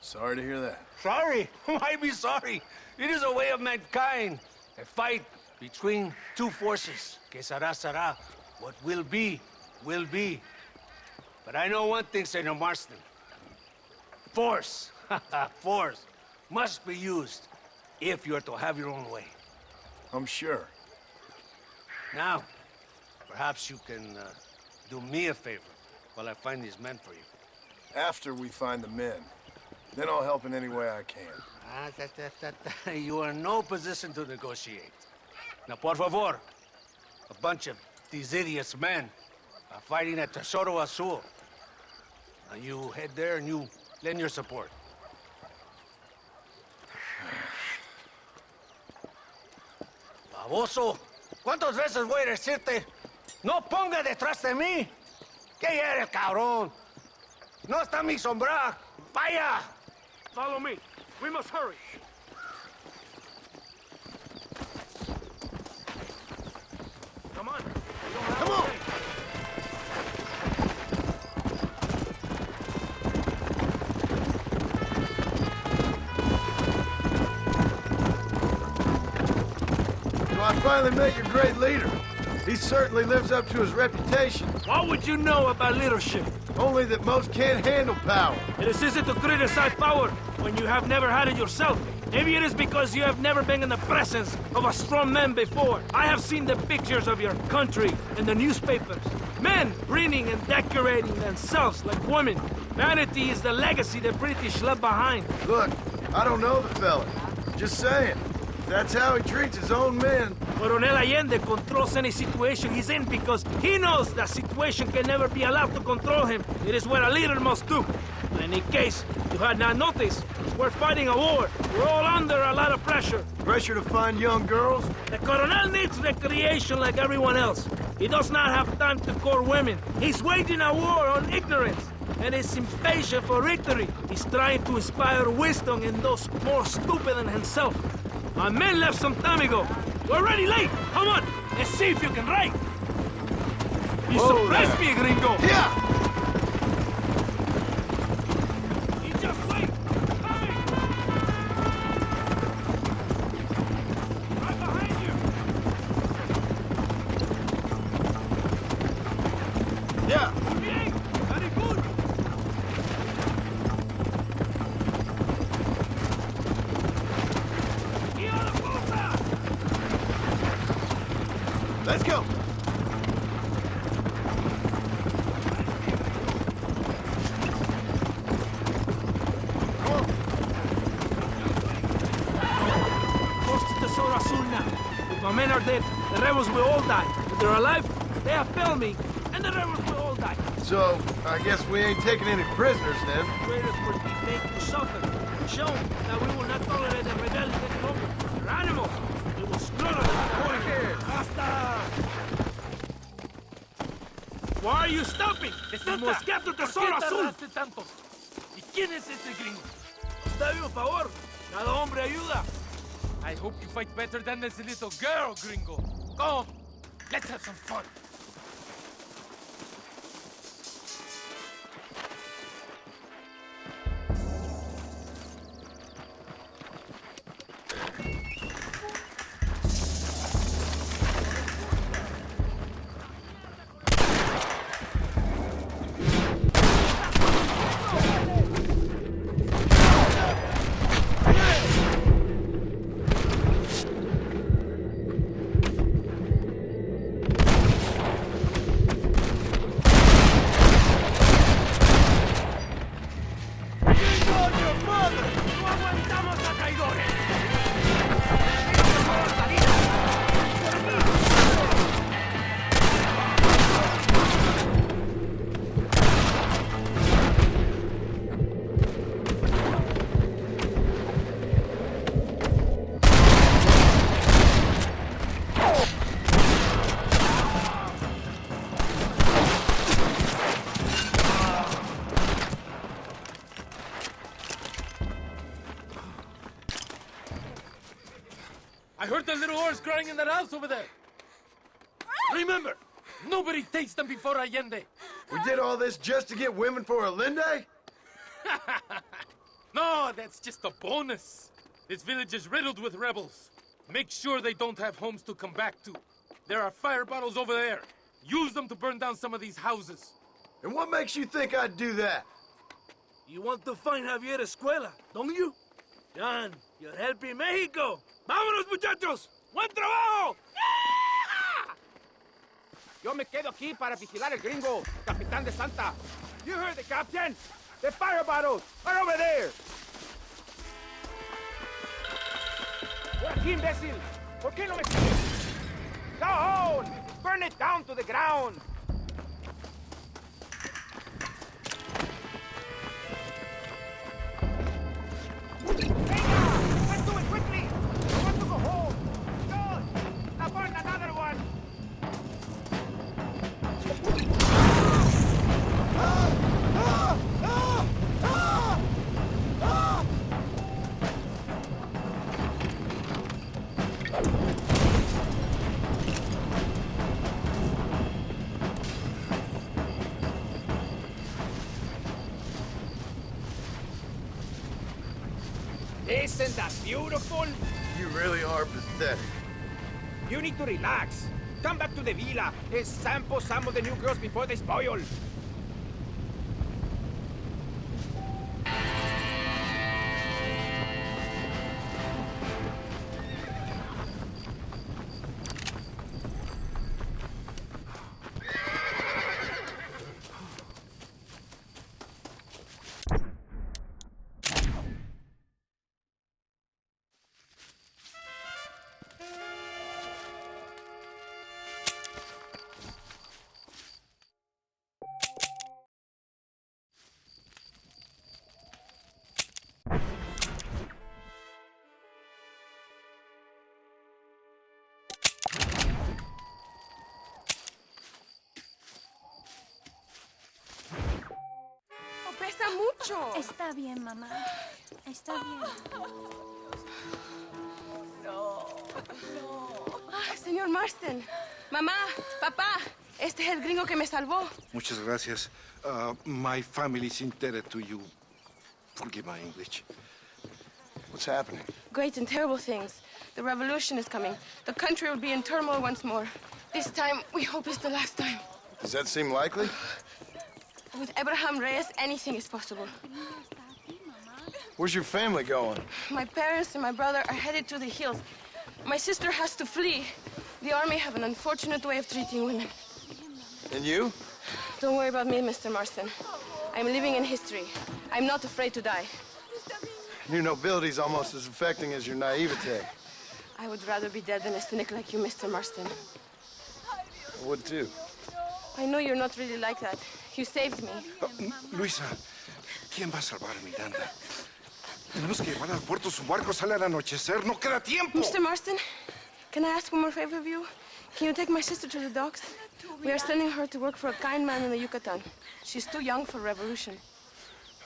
sorry to hear that. Sorry? Why be sorry? It is a way of mankind. A fight between two forces. Que será, será. What will be, will be. But I know one thing, Senor Marston. Force, force, must be used if you're to have your own way. I'm sure. Now, perhaps you can do me a favor while I find these men for you. After we find the men, then I'll help in any way I can. You are in no position to negotiate. Now, por favor, a bunch of these idiots men are fighting at Tesoro Azul. Now you head there and you lend your support. Baboso, ¿cuántas veces voy a decirte? No ponga detrás de mí. ¿Qué eres, cabrón? No está mi sombra. Vaya. Follow me. We must hurry. Come on. Come on! So I finally met your great leader. He certainly lives up to his reputation. What would you know about leadership? Only that most can't handle power. It is easy to criticize power when you have never had it yourself. Maybe it is because you have never been in the presence of a strong man before. I have seen the pictures of your country in the newspapers. Men preening and decorating themselves like women. Vanity is the legacy the British left behind. Look, I don't know the fella. Just saying. That's how he treats his own men. Coronel Allende controls any situation he's in because he knows that situation can never be allowed to control him. It is what a leader must do. And in case you had not noticed, we're fighting a war. We're all under a lot of pressure. Pressure to find young girls? The Coronel needs recreation like everyone else. He does not have time to court women. He's waging a war on ignorance and is impatient for victory. He's trying to inspire wisdom in those more stupid than himself. My men left some time ago. We're already late. Come on, let's see if you can write. You surprised me, gringo. Yeah! You just wait. Coming. Right behind you. Yeah! Bien. Very good. Let's go! My men are dead. The rebels will all die. If they're alive, they have failed me, and the rebels will all die. So, I guess we ain't taking any prisoners then. Traitors will be made to suffer. Show that we will not tolerate the rebels any longer. They're animals. We will slaughter them. Basta! Why are you stopping? Hemos kept the tesoro azul. Tanto? ¿Y quién es este gringo? Está bien, por favor. Cada hombre ayuda. I hope you fight better than this little girl, gringo. Go, let's have some fun. I heard the little oars crying in that house over there. Remember, nobody takes them before Allende. We did all this just to get women for Allende? No, that's just a bonus. This village is riddled with rebels. Make sure they don't have homes to come back to. There are fire bottles over there. Use them to burn down some of these houses. And what makes you think I'd do that? You want to find Javier Escuela, don't you? John, you're helping Mexico. ¡Vámonos, muchachos! ¡Buen trabajo! Yo me quedo aquí para vigilar el gringo, Capitán de Santa. You heard the captain? The fire bottles are over there. Por aquí, imbécil. ¿Por qué no me sigues? Go on! Burn it down to the ground. Isn't that beautiful? You really are pathetic. You need to relax. Come back to the villa and sample some of the new girls before they spoil. Pesa mucho. Está bien, mamá. Está bien. No. Señor Marston. Mamá, papá. Este es el gringo que me salvó. Muchas gracias. My family is indebted to you. Forgive my English. What's happening? Great and terrible things. The revolution is coming. The country will be in turmoil once more. This time, we hope it's the last time. Does that seem likely? With Abraham Reyes, anything is possible. Where's your family going? My parents and my brother are headed to the hills. My sister has to flee. The army have an unfortunate way of treating women. And you? Don't worry about me, Mr. Marston. I'm living in history. I'm not afraid to die. Your nobility's almost as affecting as your naivete. I would rather be dead than a cynic like you, Mr. Marston. I would too. I know you're not really like that. You saved me. Luisa, ¿quién va a salvar a Miranda? Tenemos que llevar al puerto. Su barco sale al anochecer. No queda tiempo. Mr. Marston, can I ask one more favor of you? Can you take my sister to the docks? We are sending her to work for a kind man in the Yucatan. She's too young for revolution.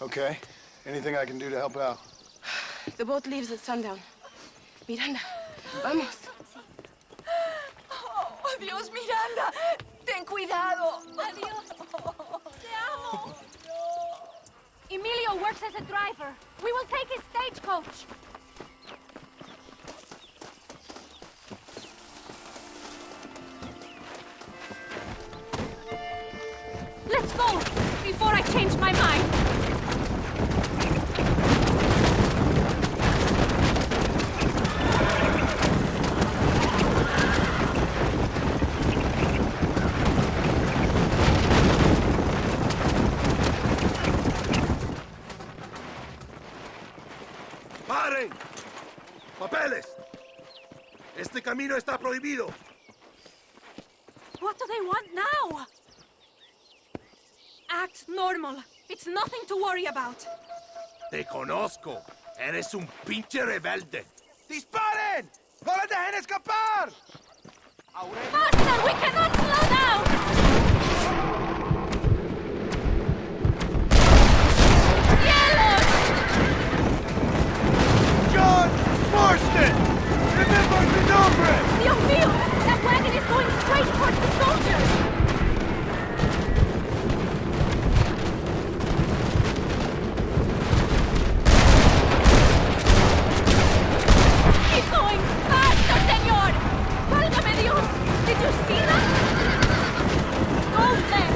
Okay. Anything I can do to help out? The boat leaves at sundown. Miranda, vamos. Oh, Dios, Miranda. Ten cuidado. Adiós. Te amo. Emilio works as a driver. We will take his stagecoach. Let's go, before I change my mind. ¡Paren! ¡Papeles! Este camino está prohibido. What do they want now? Act normal. It's nothing to worry about. Te conozco. Eres un pinche rebelde. ¡Disparen! ¡No les dejen escapar! Faster! We cannot slow down! ¡Cielos! John Marston! Remember the nombre! Dios mío! That wagon is going straight towards the soldiers! Keep going! Faster, señor! Válgame Dios! Did you see that? Go there!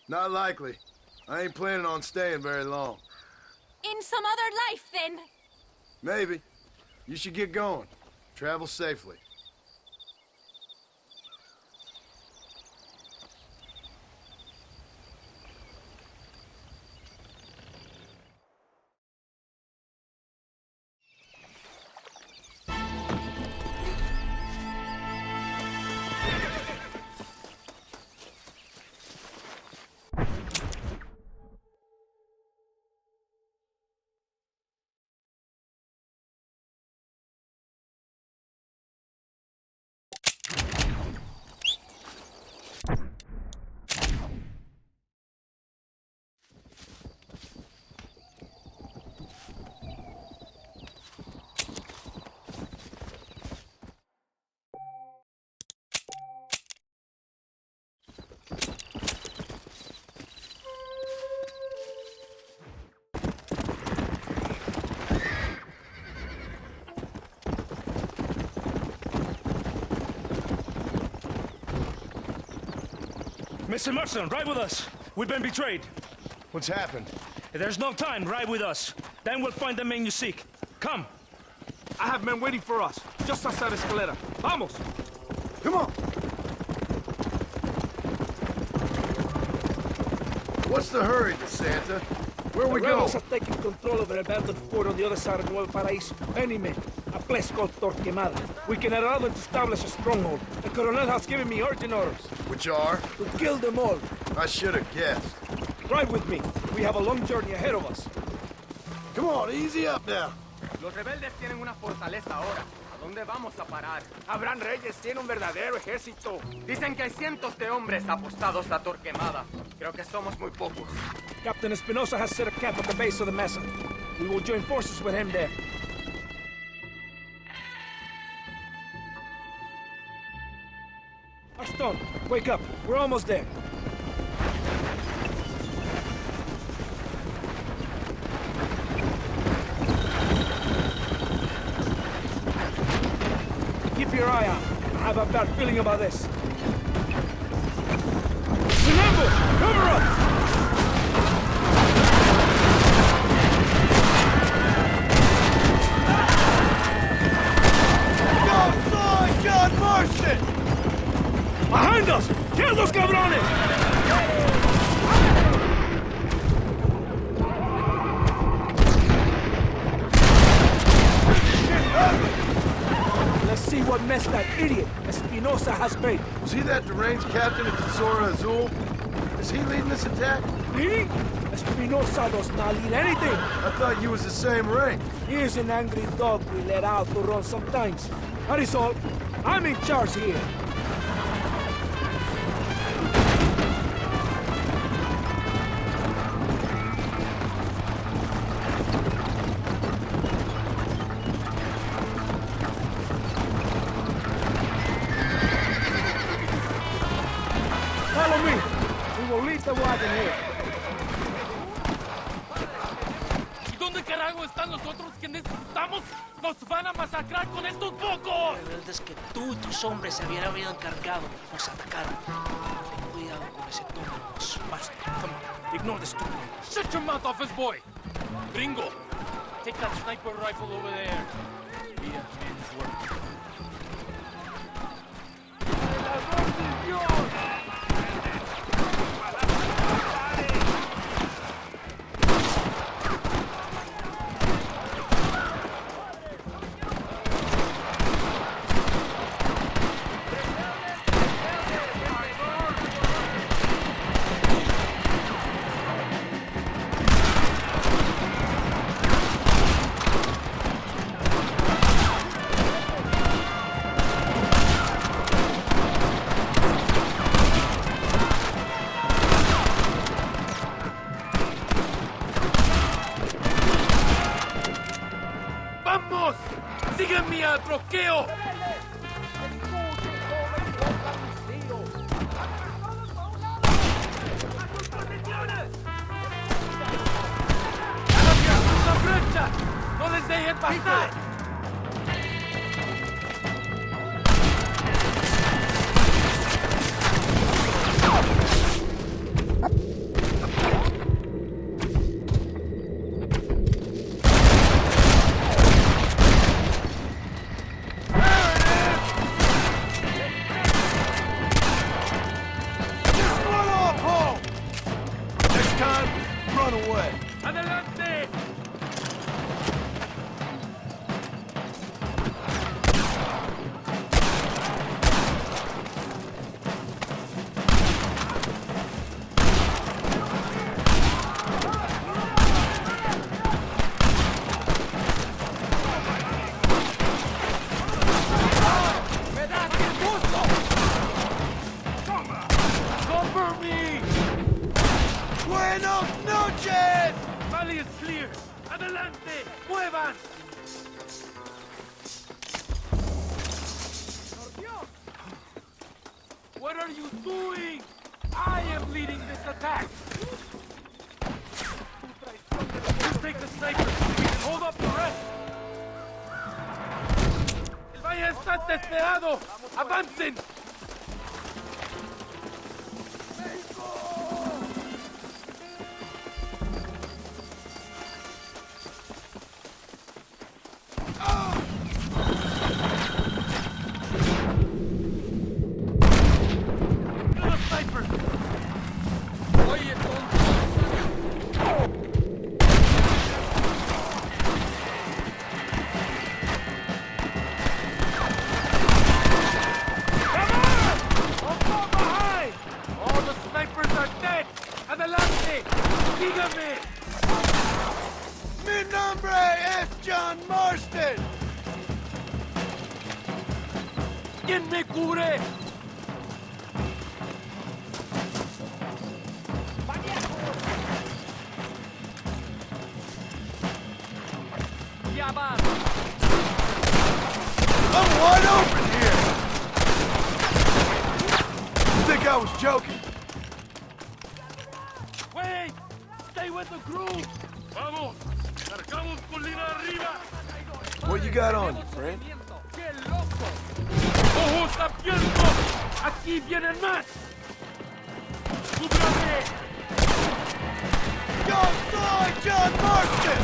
Not likely. I ain't planning on staying very long. In some other life, then. Maybe. You should get going. Travel safely. Mr. Marston, ride with us. We've been betrayed. What's happened? There's no time. Ride with us. Then we'll find the men you seek. Come. I have men waiting for us, just outside Escalera. Vamos! Come on! What's the hurry, DeSanta? Where are we The going? rebels have taken control of an abandoned fort on the other side of Nuevo Paraíso. Any men. A place called Torquemada. We can allow them to establish a stronghold. The Colonel has given me urgent orders. Which are? To kill them all. I should have guessed. Ride with me. We have a long journey ahead of us. Come on, easy up now. Los rebeldes tienen una fortaleza ahora. ¿A dónde vamos a parar? Abraham Reyes tiene un verdadero ejército. Dicen que hay cientos de hombres apostados a Torquemada. Creo que somos muy pocos. Captain Espinosa has set a camp at the base of the mesa. We will join forces with him there. Aston, wake up. We're almost there. Keep your eye out. I have a bad feeling about this. It's an ambush! Cover up! Outside, John Marston! Behind us! Kill those cabrones! Let's see what mess that idiot Espinosa has made. Was he that deranged captain at Tesoro Azul? Is he leading this attack? Leading? Espinosa does not lead anything. I thought you was the same rank. He is an angry dog we let out to run sometimes. That is all. I'm in charge here. Follow me. We will leave the wagon here. ¿Y dónde carajo están los otros que necesitamos? ¡Nos van a masacrar con estos pocos! Rebeldes que tú y tus hombres se habían encargado nos atacaron. Ten cuidado con ese túnel, Master. Come on, ignore the stupid. Shut your mouth, office boy! Gringo, take that sniper rifle over there. Be a man's work. ¡Sígueme al bloqueo! ¡La brecha! ¡No les dejen pasar! ¡Adelante! ¡Muevan! What are you doing? I am leading this attack! You take the sniper so we can hold up the rest! ¡El valle está despejado! ¡Avancen! ¿Quién me cubre? I'm wide open here! You think I was joking? Wait! Stay with the crew! Vamos! ¡Cargamos colina arriba! What you got on you, friend? ¡Ojos abiertos! ¡Aquí vienen más! ¡Cúbrame! Yo soy John Marston!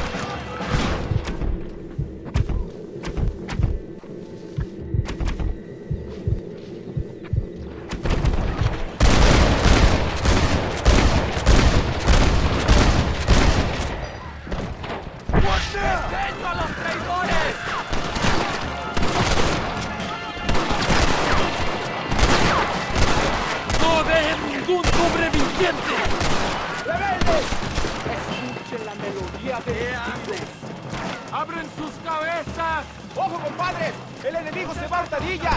¡Abren sus cabezas! ¡Ojo, compadre! ¡El enemigo se va a hurtadilla!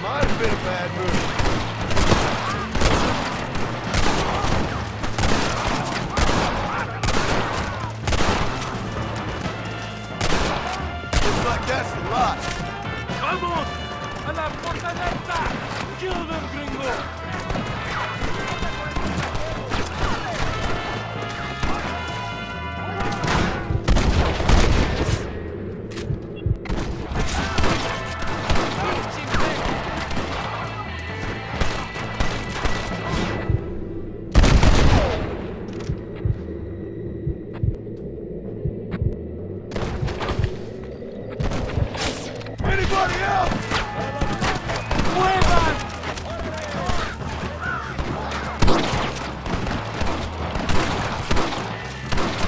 Might have been a bad move. Looks like that's the lot. ¡Vamos! ¡A la fortaleza! ¡Kill them, gringo!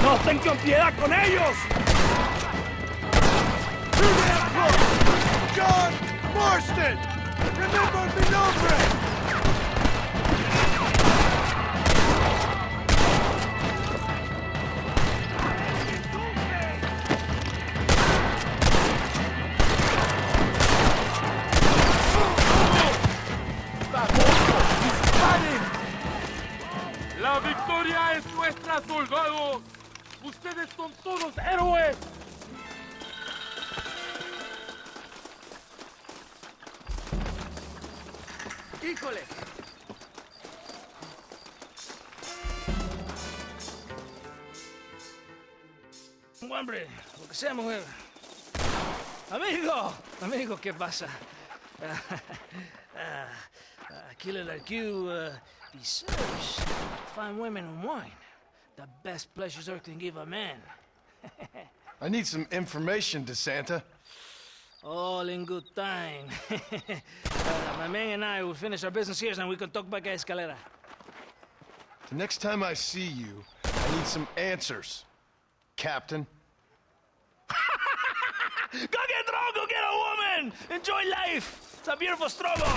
¡No tengan piedad con ellos! John Marston! Remember mi nombre! ¡La victoria es nuestra, soldados! ¡Ustedes son todos héroes! ¡Híjole! Hombre, lo que sea, mujer. Amigo, ¿qué pasa? Aquí el IQ deserves fine women and wine. The best pleasures Earth can give a man. I need some information, DeSanta. All in good time. My man and I will finish our business here and we can talk back at Escalera. The next time I see you, I need some answers, Captain. Go get drunk, go get a woman! Enjoy life! It's a beautiful struggle!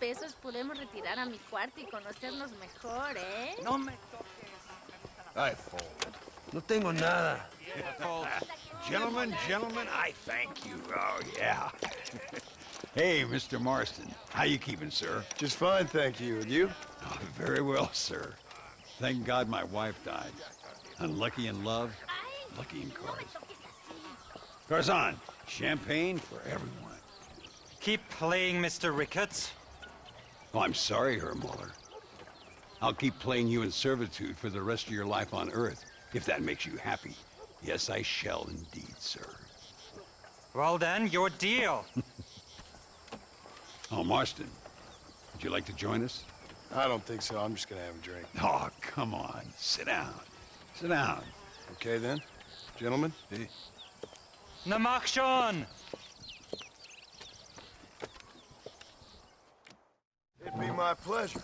pesos podemos retirar a mi cuarto y conocernos mejor, ¿eh? No me toques. I fold. No tengo nada. Gentlemen, I thank you. Oh, yeah. Hey, Mr. Marston. How you keeping, sir? Just fine, thank you. And you? Oh, very well, sir. Thank God my wife died. Unlucky in love, lucky in cars. Garzon, champagne for everyone. Keep playing, Mr. Ricketts. Oh, I'm sorry, Herr Muller. I'll keep playing you in servitude for the rest of your life on Earth, if that makes you happy. Yes, I shall indeed, sir. Well then, your deal. Oh, Marston, would you like to join us? I don't think so. I'm just gonna have a drink. Oh, come on. Sit down. Sit down. Okay, then. Gentlemen? Hey. Na mach schon! It'd be my pleasure.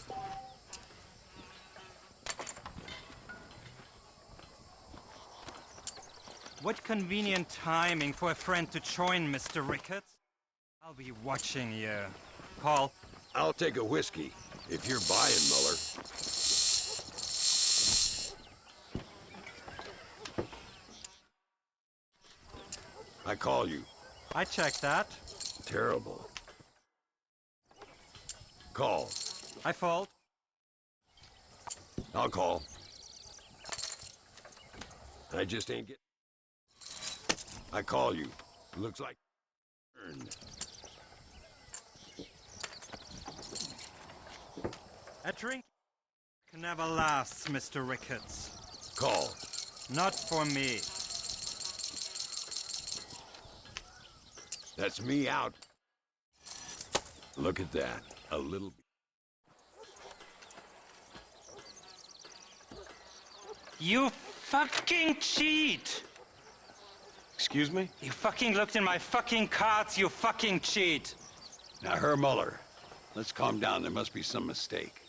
What convenient timing for a friend to join, Mr. Ricketts. I'll be watching you. Paul? I'll take a whiskey, if you're buying, Muller. I call you. I checked that. Terrible. Call. I fold. I'll call. I just ain't get... I call you. Looks like... A drink never lasts, Mr. Ricketts. Call. Not for me. That's me out. Look at that. A little... You fucking cheat! Excuse me? You fucking looked in my fucking cards, you fucking cheat! Now, Herr Muller, let's calm down. There must be some mistake.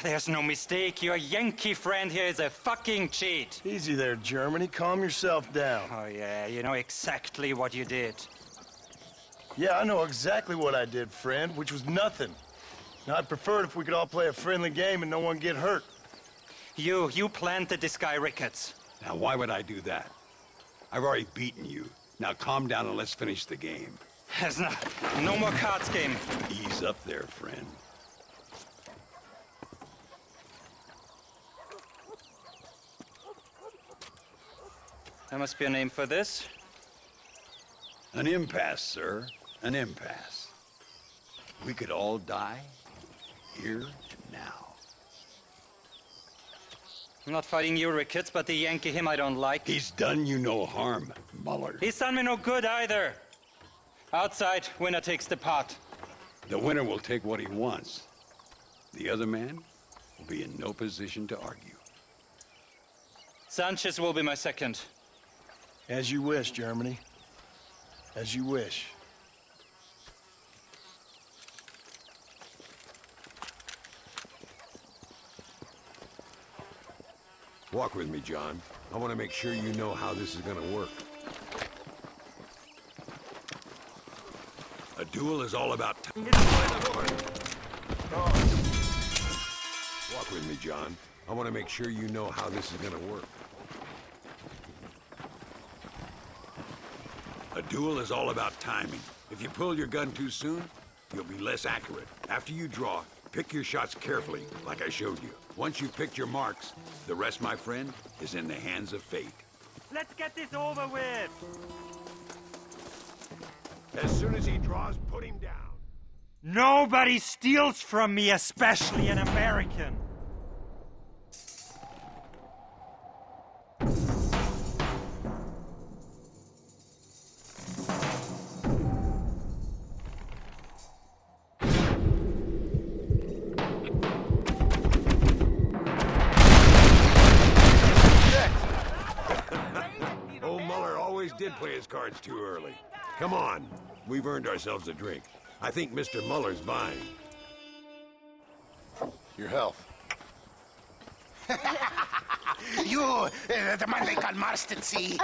There's no mistake. Your Yankee friend here is a fucking cheat. Easy there, Germany. Calm yourself down. Oh, yeah, you know exactly what you did. Yeah, I know exactly what I did, friend, which was nothing. Now, I'd prefer it if we could all play a friendly game and no one get hurt. You planted this guy, Ricketts. Now, why would I do that? I've already beaten you. Now, calm down and let's finish the game. There's no more cards game. Ease up there, friend. There must be a name for this. An impasse, sir. An impasse. We could all die here and now. I'm not fighting you, Ricketts, but the Yankee him I don't like. He's done you no harm, Muller. He's done me no good either. Outside, winner takes the pot. The winner will take what he wants. The other man will be in no position to argue. Sanchez will be my second. As you wish, Germany. As you wish. Walk with me, John. I want to make sure you know how this is going to work. A duel is all about... Walk with me, John. I want to make sure you know how this is going to work. A duel is all about timing. If you pull your gun too soon, you'll be less accurate. After you draw, pick your shots carefully, like I showed you. Once you've picked your marks, the rest, my friend, is in the hands of fate. Let's get this over with! As soon as he draws, put him down. Nobody steals from me, especially an American. Did play his cards too early. Come on, we've earned ourselves a drink. I think Mr. Muller's buying. Your health. You, the man they call Marston, see?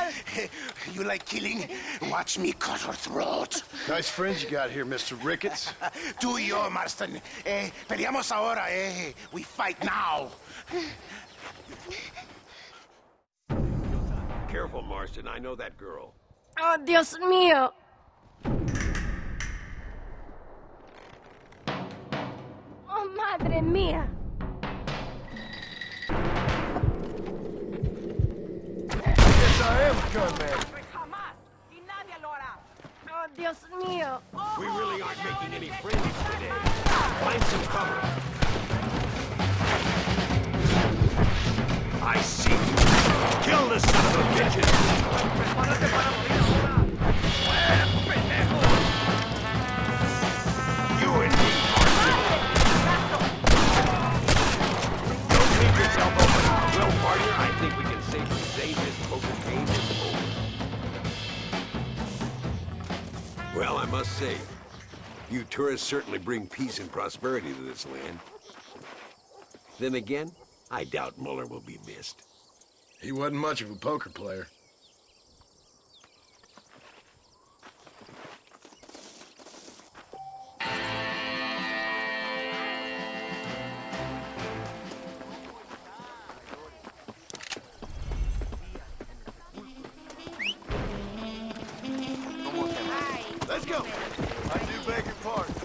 You like killing? Watch me cut her throat. Nice friends you got here, Mr. Ricketts. Tú y yo, Marston. Peleamos ahora, We fight now. Careful, Marston. I know that girl. Oh, Dios mío. Oh, madre mía. Yes, I am a gunman. Oh, Dios mío. We really aren't making any friends today. Find some cover. I see you. Kill the son of a bitches. You and me, Marston. Don't leave yourself open. Well, partner, I think we can safely say this poker game is over. Well, I must say, you tourists certainly bring peace and prosperity to this land. Then again, I doubt Muller will be missed. He wasn't much of a poker player. Let's go. I do beg your pardon.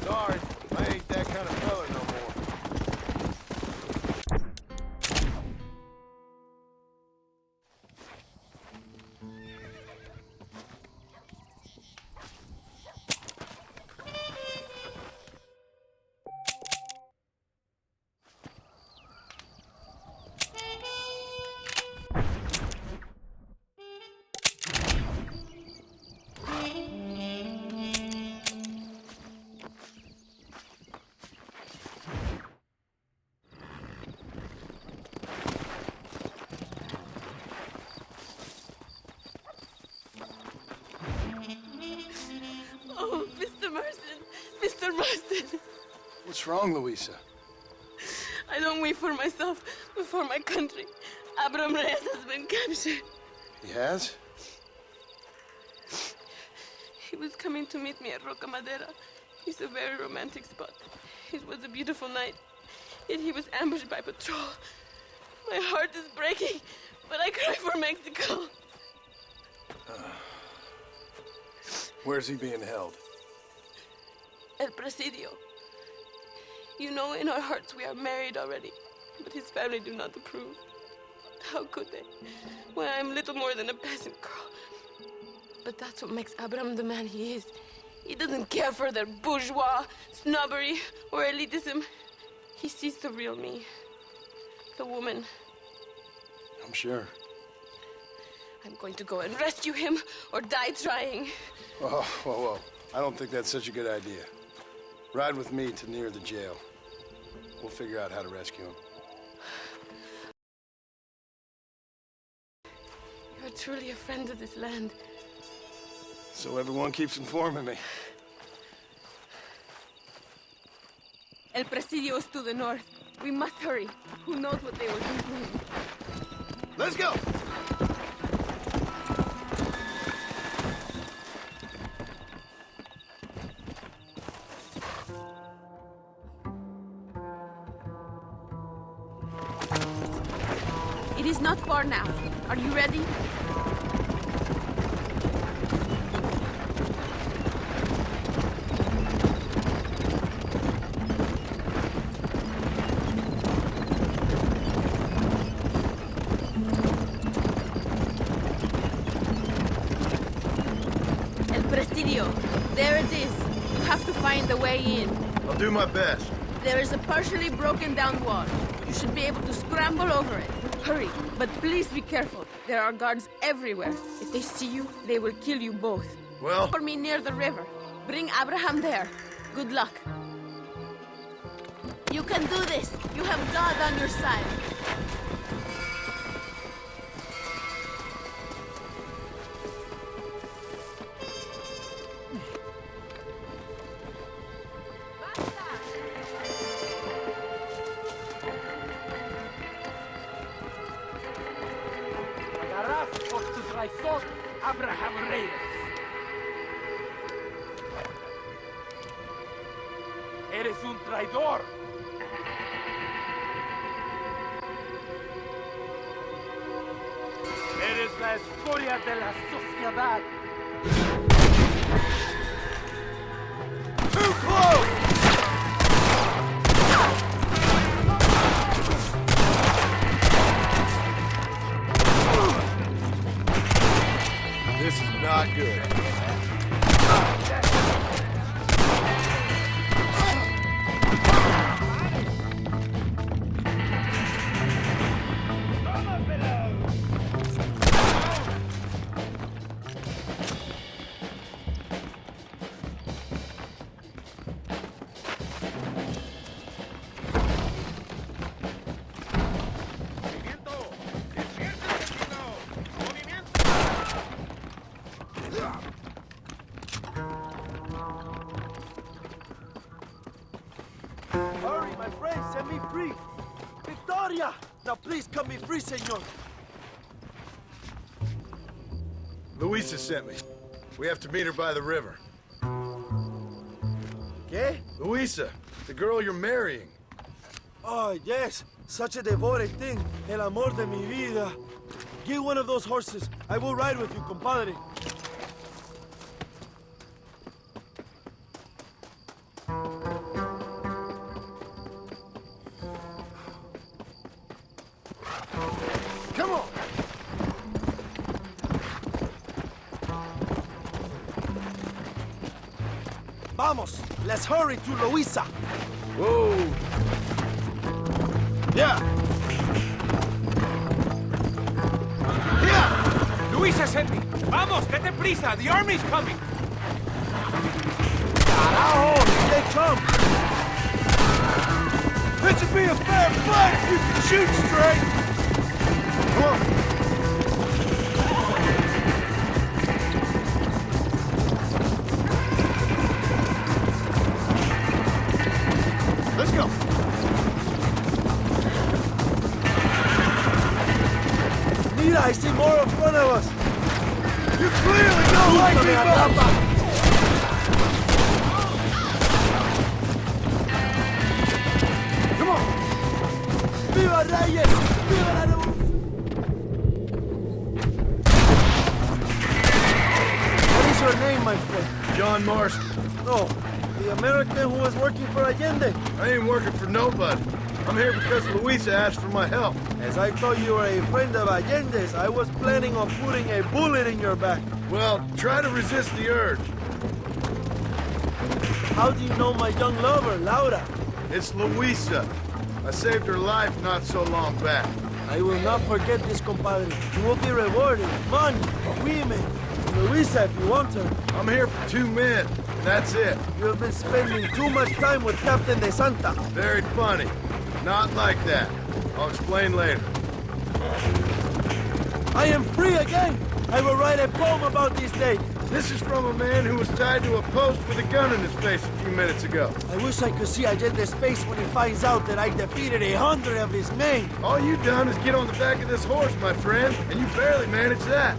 Sorry, I ain't that kind of fella no more. Oh, Mr. Marston. Mr. Marston. What's wrong, Louisa? I don't wait for myself, but for my country. Abraham Reyes has been captured. He has? He was coming to meet me at Roca Madera. It's a very romantic spot. It was a beautiful night, yet he was ambushed by patrol. My heart is breaking, but I cry for Mexico. Where's he being held? El Presidio. You know, in our hearts we are married already, but his family do not approve. How could they, when I am little more than a peasant girl? But that's what makes Abraham the man he is. He doesn't care for their bourgeois, snobbery, or elitism. He sees the real me, the woman. I'm sure. I'm going to go and rescue him or die trying. Whoa, whoa, whoa. I don't think that's such a good idea. Ride with me to near the jail. We'll figure out how to rescue him. You're truly a friend of this land. So everyone keeps informing me. El Presidio is to the north. We must hurry. Who knows what they will do? Let's go! It is not far now. Are you ready? El Presidio. There it is. You have to find the way in. I'll do my best. There is a partially broken down wall. You should be able to scramble over it. Hurry, but please be careful. There are guards everywhere. If they see you, they will kill you both. Well? For me near the river. Bring Abraham there. Good luck. You can do this. You have God on your side. Abraham Reyes. Eres un traidor. Eres la escoria de la sociedad. Too close! This is not good. Hurry, my friend, set me free. Victoria! Now please cut me free, senor. Luisa sent me. We have to meet her by the river. ¿Qué? Luisa, the girl you're marrying. Oh, yes. Such a devoted thing. El amor de mi vida. Get one of those horses. I will ride with you, compadre. Come on! Vamos, let's hurry to Luisa. Whoa! Yeah! Yeah! Luisa sent me. Vamos, date prisa. The army's coming. Carajo, here they come. This should be a fair fight if you can shoot straight. Come on. Let's go! Mira, I see more in front of us. You clearly don't like me, Papa. Come on. Viva Reyes! Viva la luz! What is your name, my friend? John Marston. No, the American who was working for Allende. I ain't working for nobody. I'm here because Luisa asked for my help. As I thought you were a friend of Allende's, I was planning on putting a bullet in your back. Well, try to resist the urge. How do you know my young lover, Laura? It's Luisa. I saved her life not so long back. I will not forget this, compadre. You will be rewarded. Money, women, Luisa if you want her. I'm here for 2 men, and that's it. You have been spending too much time with Captain De Santa. Very funny. Not like that. I'll explain later. I am free again. I will write a poem about this day. This is from a man who was tied to a post with a gun in his face a few minutes ago. I wish I could see Allende's face when he finds out that I defeated 100 of his men. All you done is get on the back of this horse, my friend, and you barely managed that.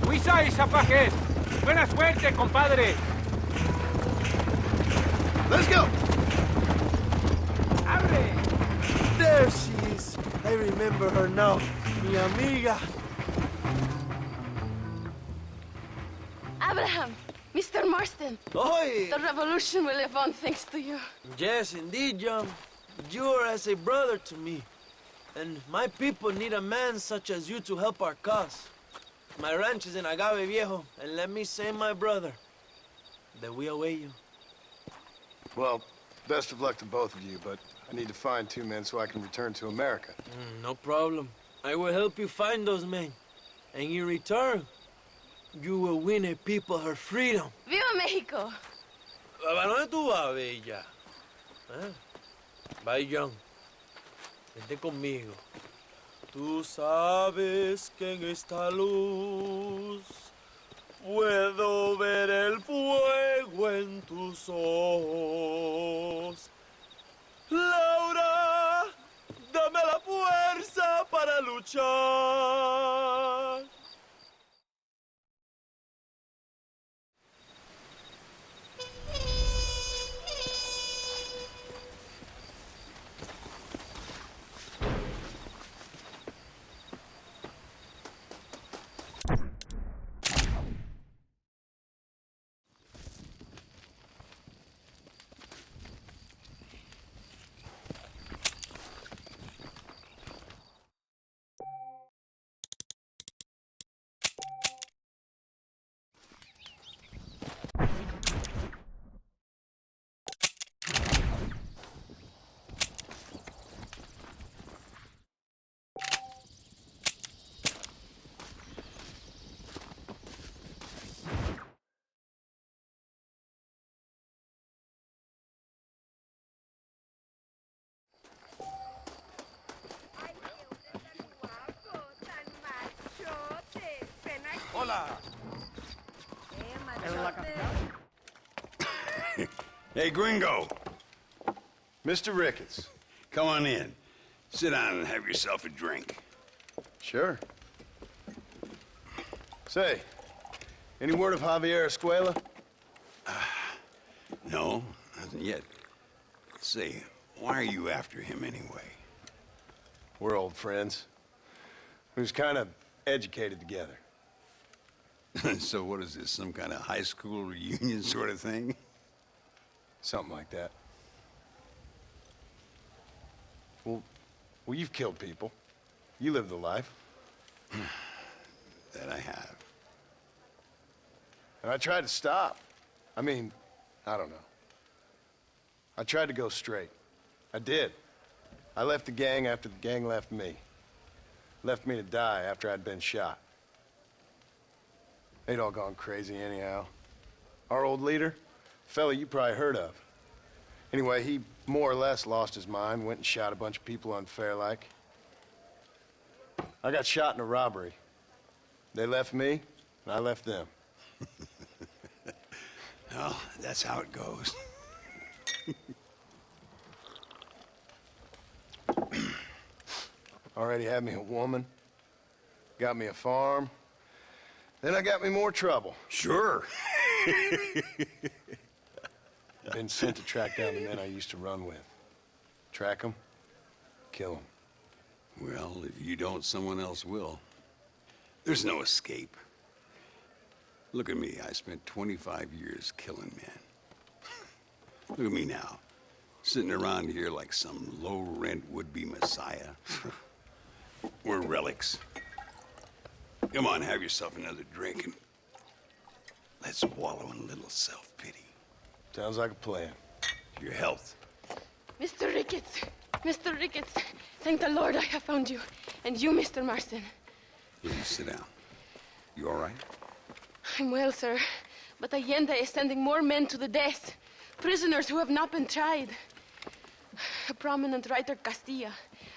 Luisa y Zapajes. Buena suerte, compadre. Let's go! Abre! There she is. I remember her now. Mi amiga. Abraham, Mr. Marston. Oi! The revolution will live on thanks to you. Yes, indeed, John. You are as a brother to me. And my people need a man such as you to help our cause. My ranch is in Agave Viejo, and let me say, my brother, that we await you. Well, best of luck to both of you, but I need to find 2 men so I can return to America. No problem. I will help you find those men. And in return, you will win a people her freedom. Viva Mexico! ¿A dónde tú vas, bella? Bye, John. Vente conmigo. Tú sabes que en esta luz puedo ver el fuego en tus ojos. Laura, dame la fuerza para luchar. Hey, Gringo. Mr. Ricketts. Come on in. Sit down and have yourself a drink. Sure. Say, any word of Javier Escuela? No, nothing yet. Say, why are you after him anyway? We're old friends. We was kind of educated together. So what is this, some kind of high school reunion sort of thing? Something like that. Well, you've killed people. You lived the life. That I have. And I tried to stop. I mean, I don't know. I tried to go straight. I did. I left the gang after the gang left me. Left me to die after I'd been shot. They'd all gone crazy anyhow. Our old leader, fella you probably heard of. Anyway, he more or less lost his mind, went and shot a bunch of people unfair like. I got shot in a robbery. They left me, and I left them. Well, that's how it goes. Already had me a woman, got me a farm, then I got me more trouble. Sure. Been sent to track down the men I used to run with. Track them, kill them. Well, if you don't, someone else will. There's no escape. Look at me, I spent 25 years killing men. Look at me now, sitting around here like some low-rent would-be messiah. We're relics. Come on, have yourself another drink and let's wallow in a little self-pity. Sounds like a plan. Your health. Mr. Ricketts! Mr. Ricketts! Thank the Lord I have found you. And you, Mr. Marston. Please sit down. You all right? I'm well, sir. But Allende is sending more men to the death. Prisoners who have not been tried. A prominent writer, Castilla,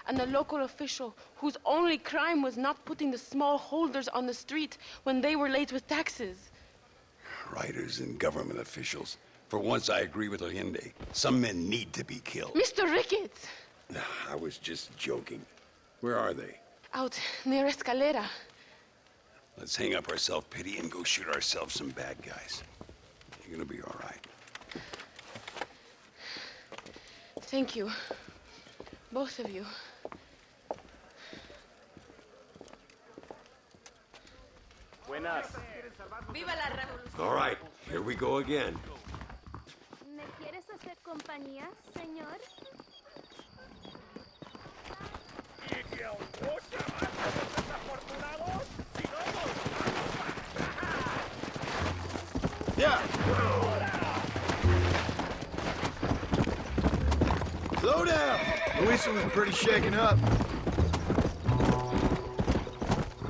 and a local official whose only crime was not putting the small holders on the street when they were late with taxes. Writers and government officials. For once, I agree with Allende. Some men need to be killed. Mr. Ricketts! I was just joking. Where are they? Out near Escalera. Let's hang up our self-pity and go shoot ourselves some bad guys. You're gonna be all right. Thank you. Both of you. Buenas. Viva la revolución. All right, here we go again. ¿Me quieres hacer compañía, señor? Yeah. Slow down. Luisa was pretty shaken up.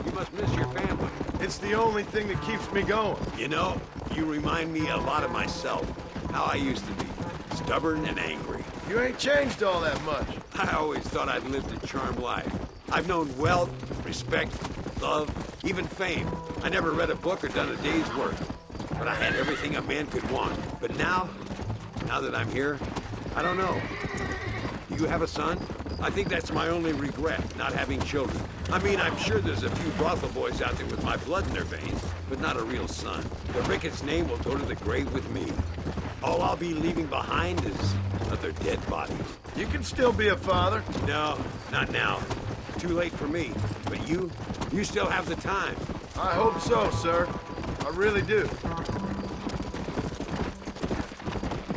You must miss your family. It's the only thing that keeps me going. You know, you remind me a lot of myself. How I used to be. Stubborn and angry. You ain't changed all that much. I always thought I'd lived a charmed life. I've known wealth, respect, love, even fame. I never read a book or done a day's work. But I had everything a man could want. But now that I'm here, I don't know. You have a son? I think that's my only regret, not having children. I mean, I'm sure there's a few brothel boys out there with my blood in their veins, but not a real son. The Ricketts name will go to the grave with me. All I'll be leaving behind is other dead bodies. You can still be a father. No, not now. Too late for me. But you still have the time. I hope so, sir. I really do.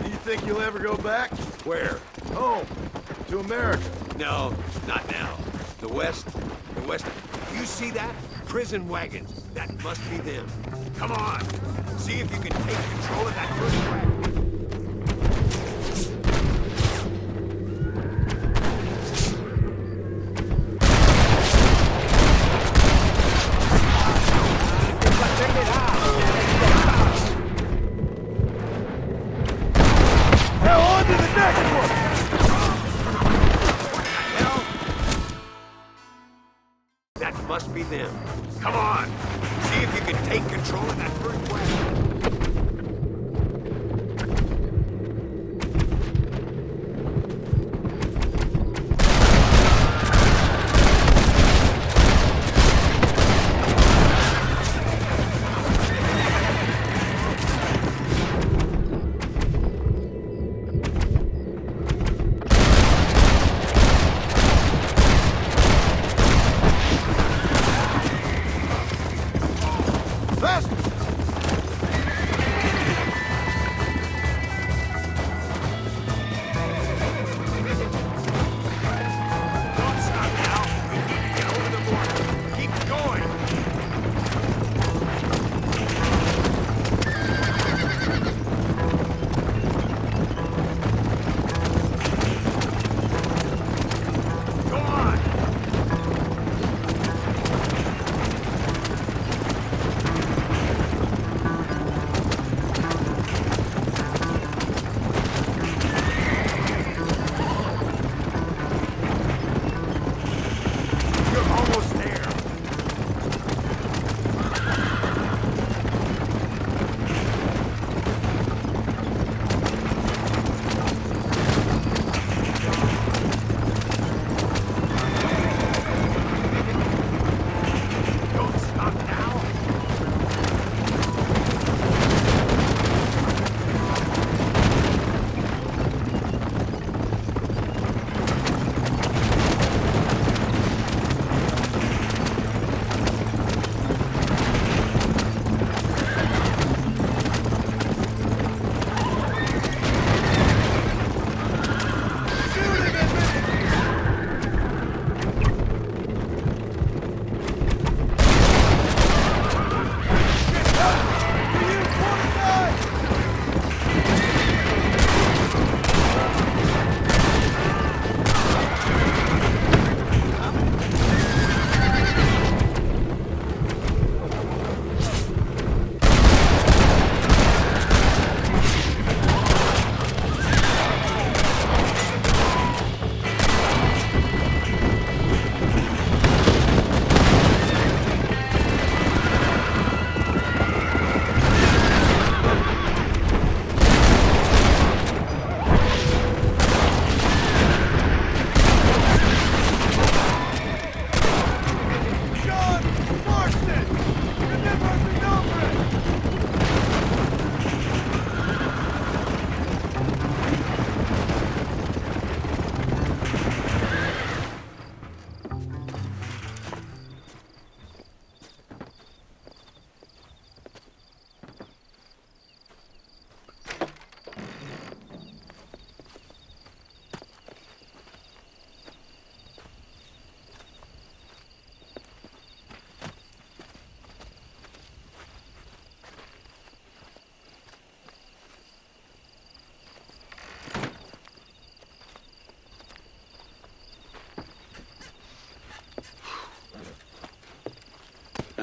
Do you think you'll ever go back? Where? Home. To America. No, not now. The West. You see that? Prison wagons. That must be them. Come on. See if you can take control of that first wagon. Now on to the next one! That must be them. Come on. See if you can take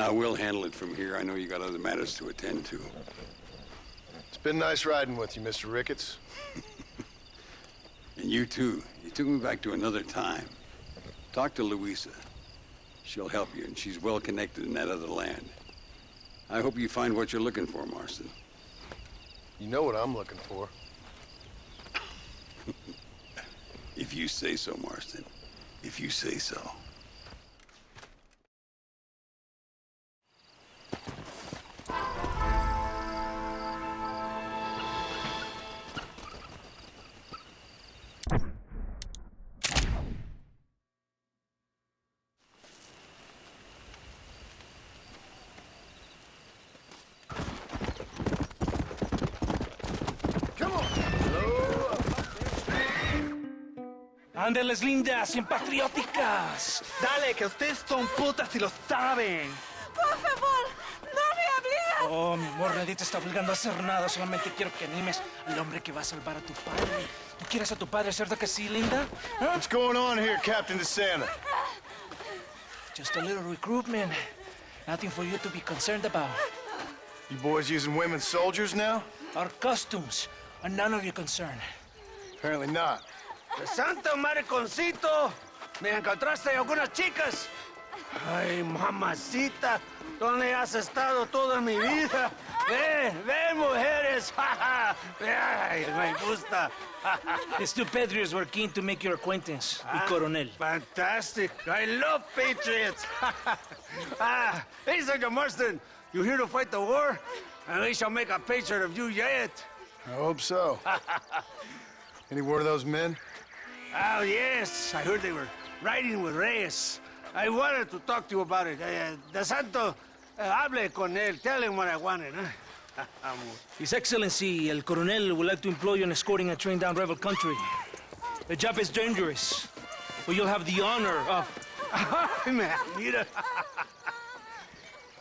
We'll handle it from here. I know you got other matters to attend to. It's been nice riding with you, Mr. Ricketts. And you too. You took me back to another time. Talk to Louisa. She'll help you, and she's well connected in that other land. I hope you find what you're looking for, Marston. You know what I'm looking for. If you say so, Marston. If you say so. Ándeles, lindas, simpatrióticas. Dale, que ustedes son putas y lo saben. Por favor, no me hables. Oh, mi amor, nadie te está obligando a hacer nada. Solamente quiero que animes al hombre que va a salvar a tu padre. ¿Tú quieres a tu padre, cierto que sí, linda? ¿Ah? What's going on here, Captain DeSanta? Just a little recruitment. Nothing for you to be concerned about. You boys using women soldiers now? Our costumes are none of your concern. Apparently not. ¡Santo mariconcito! ¿Me encontraste algunas chicas? Ay, mamacita, ¿dónde has estado toda mi vida? Ven, mujeres. Ay, me gusta. These two patriots were keen to make your acquaintance, el coronel. Fantastic. I love patriots. Hey, Sergeant Marston, you here to fight the war? And we shall make a patriot of you yet. I hope so. Any word of those men? Oh, yes. I heard they were riding with Reyes. I wanted to talk to you about it. De Santo, hable con él. Tell him what I wanted. His Excellency, el coronel, would like to employ you in escorting a train down rebel country. The job is dangerous, but you'll have the honor of... Mira.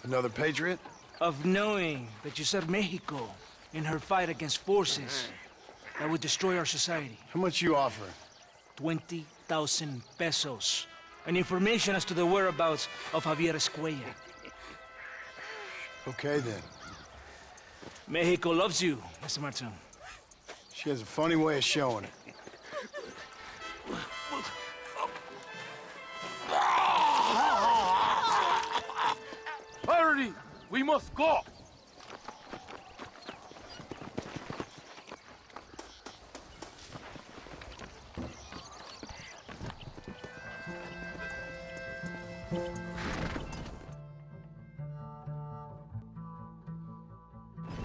Another patriot? Of knowing that you served Mexico in her fight against forces that would destroy our society. How much you offering? 20,000 pesos. And information as to the whereabouts of Javier Escuella. Okay, then. Mexico loves you, Mr. Martin. She has a funny way of showing it. Hurry! We must go!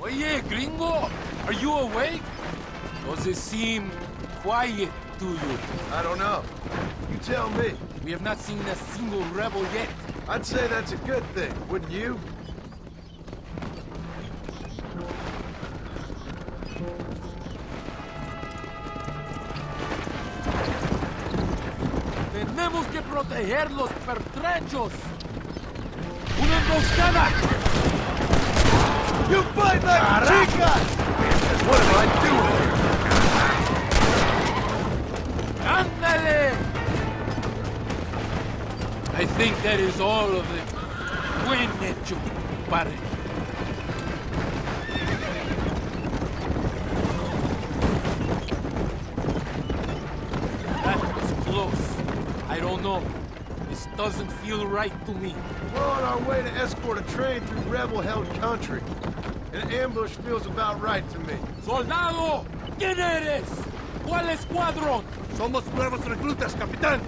Oye, gringo! Are you awake? Does it seem quiet to you? I don't know. You tell me. We have not seen a single rebel yet. I'd say that's a good thing, wouldn't you? Tenemos que proteger los pertrechos. ¡Una emboscada! You fight like chicas! What am I doing here? ¡Ándale! I think that is all of them. Buen hecho, padre. That was close. I don't know. This doesn't feel right to me. We're on our way to escort a train through rebel-held country. An ambush feels about right to me. ¡Soldado! ¿Quién eres? ¿Cuál escuadrón? Somos nuevos reclutas, capitán.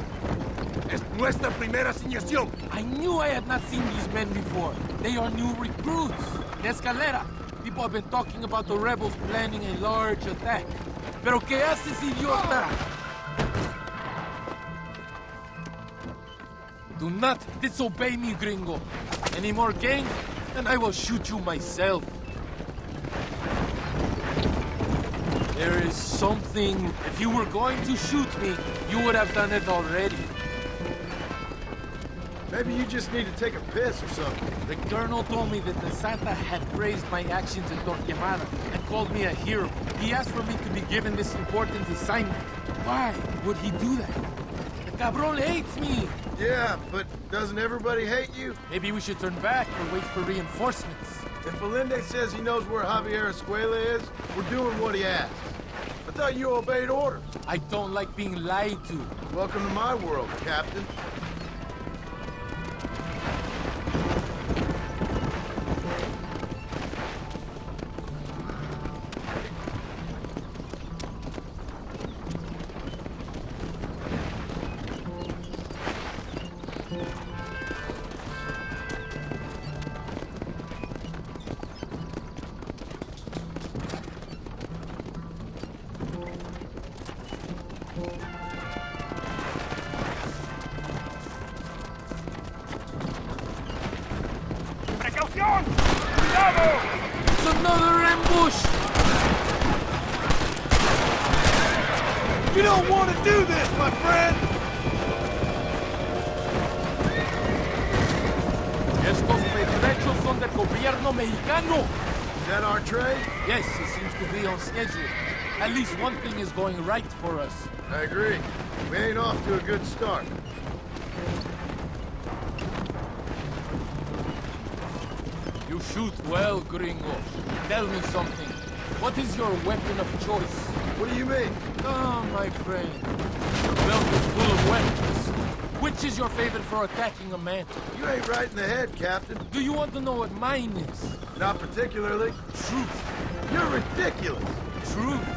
Es nuestra primera asignación. I knew I had not seen these men before. They are new recruits. In Escalera, people have been talking about the rebels planning a large attack. ¿Pero qué haces, idiota? Do not disobey me, gringo. Any more games, and I will shoot you myself. There is something... If you were going to shoot me, you would have done it already. Maybe you just need to take a piss or something. The colonel told me that the Santa had praised my actions in Torquemada and called me a hero. He asked for me to be given this important assignment. Why would he do that? The cabron hates me. Yeah, but Doesn't everybody hate you? Maybe we should turn back or wait for reinforcements. If Valente says he knows where Javier Escuela is, we're doing what he asks. I thought you obeyed orders. I don't like being lied to. Welcome to my world, Captain. It's another ambush! You don't want to do this, my friend! Estos pertrechos son del gobierno mexicano! Is that our trade? Yes, it seems to be on schedule. At least one thing is going right for us. I agree. We ain't off to a good start. You shoot well, gringo. Tell me something. What is your weapon of choice? What do you mean? Oh, my friend. Your belt is full of weapons. Which is your favorite for attacking a man? You ain't right in the head, Captain. Do you want to know what mine is? Not particularly. Truth. You're ridiculous. Truth.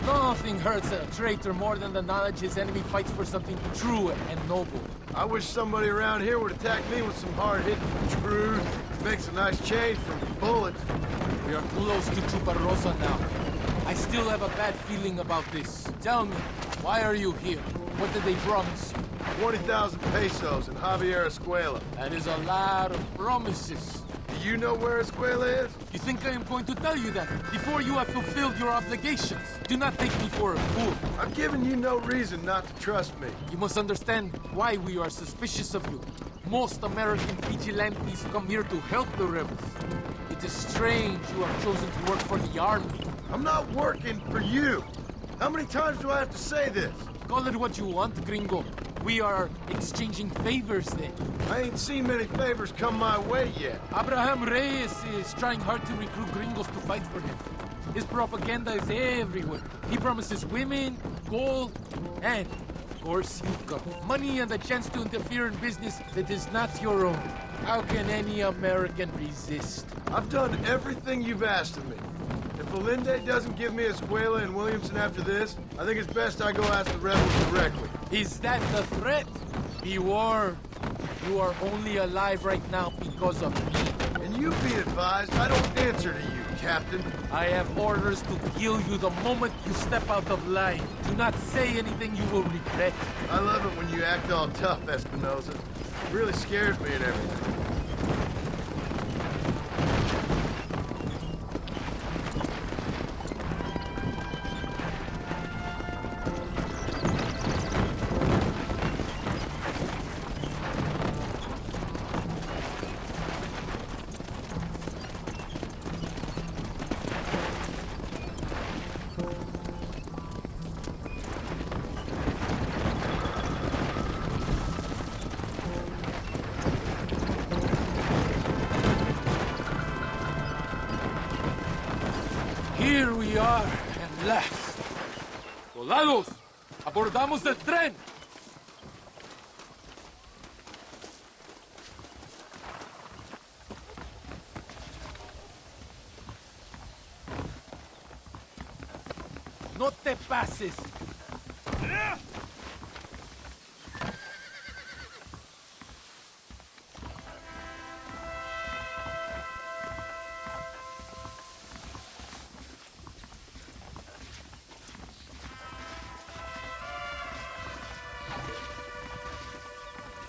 Nothing hurts a traitor more than the knowledge his enemy fights for something true and noble. I wish somebody around here would attack me with some hard-hitting truth. Makes a nice change from bullets. We are close to Chuparrosa now. I still have a bad feeling about this. Tell me, why are you here? What did they promise you? 20,000 pesos in Javier Escuela. That is a lot of promises. Do you know where Escuela is? You think I am going to tell you that before you have fulfilled your obligations? Do not take me for a fool. I'm giving you no reason not to trust me. You must understand why we are suspicious of you. Most American vigilantes come here to help the rebels. It is strange you have chosen to work for the army. I'm not working for you. How many times do I have to say this? Call it what you want, gringo. We are exchanging favors then. I ain't seen many favors come my way yet. Abraham Reyes is trying hard to recruit gringos to fight for him. His propaganda is everywhere. He promises women, gold, and, of course, you've got money and a chance to interfere in business that is not your own. How can any American resist? I've done everything you've asked of me. If Valente doesn't give me Escuela and Williamson after this, I think it's best I go ask the rebels directly. Is that the threat? Be warned. You are only alive right now because of me. And you be advised, I don't answer to you, Captain. I have orders to kill you the moment you step out of line. Do not say anything you will regret. I love it when you act all tough, Espinosa. It really scares me and everything. Here we are, at last. Soldados, abordamos el tren. No te pases.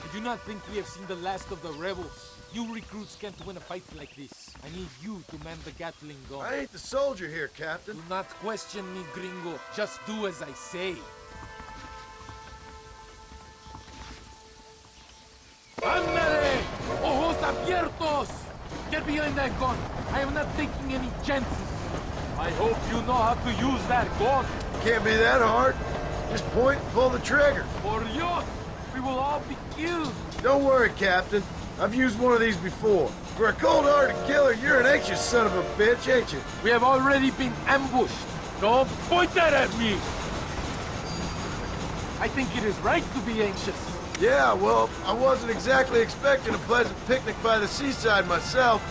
I do not think we have seen the last of the rebels. You recruits can't win a fight like this. I need you to man the Gatling gun. I ain't the soldier here, Captain. Do not question me, gringo. Just do as I say. ¡Ándale! ¡Ojos abiertos! Get behind that gun. I am not taking any chances. I hope you know how to use that gun. Can't be that hard. Just point and pull the trigger. Por Dios! We will all be killed. Don't worry, Captain. I've used one of these before. For a cold-hearted killer, you're an anxious son of a bitch, ain't you? We have already been ambushed. Don't point that at me! I think it is right to be anxious. Yeah, well, I wasn't exactly expecting a pleasant picnic by the seaside myself.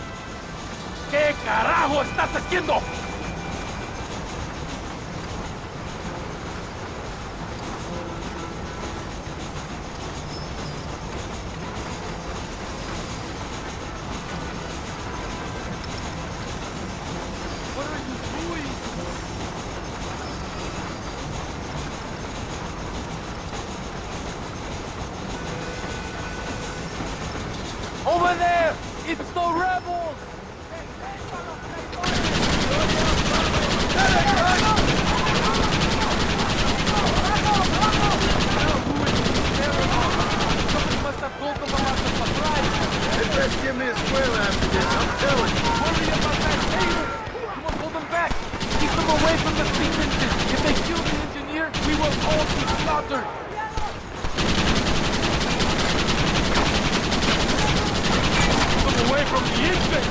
¿Qué carajo estás haciendo? Over there! It's the rebels! Somebody must have told them about the surprise. They best give me a square after this, I'm telling you. Worry about that table! You must hold them back! Keep them away from the steam engine! If they kill the engineer, we will all be slaughtered! Away from the engine!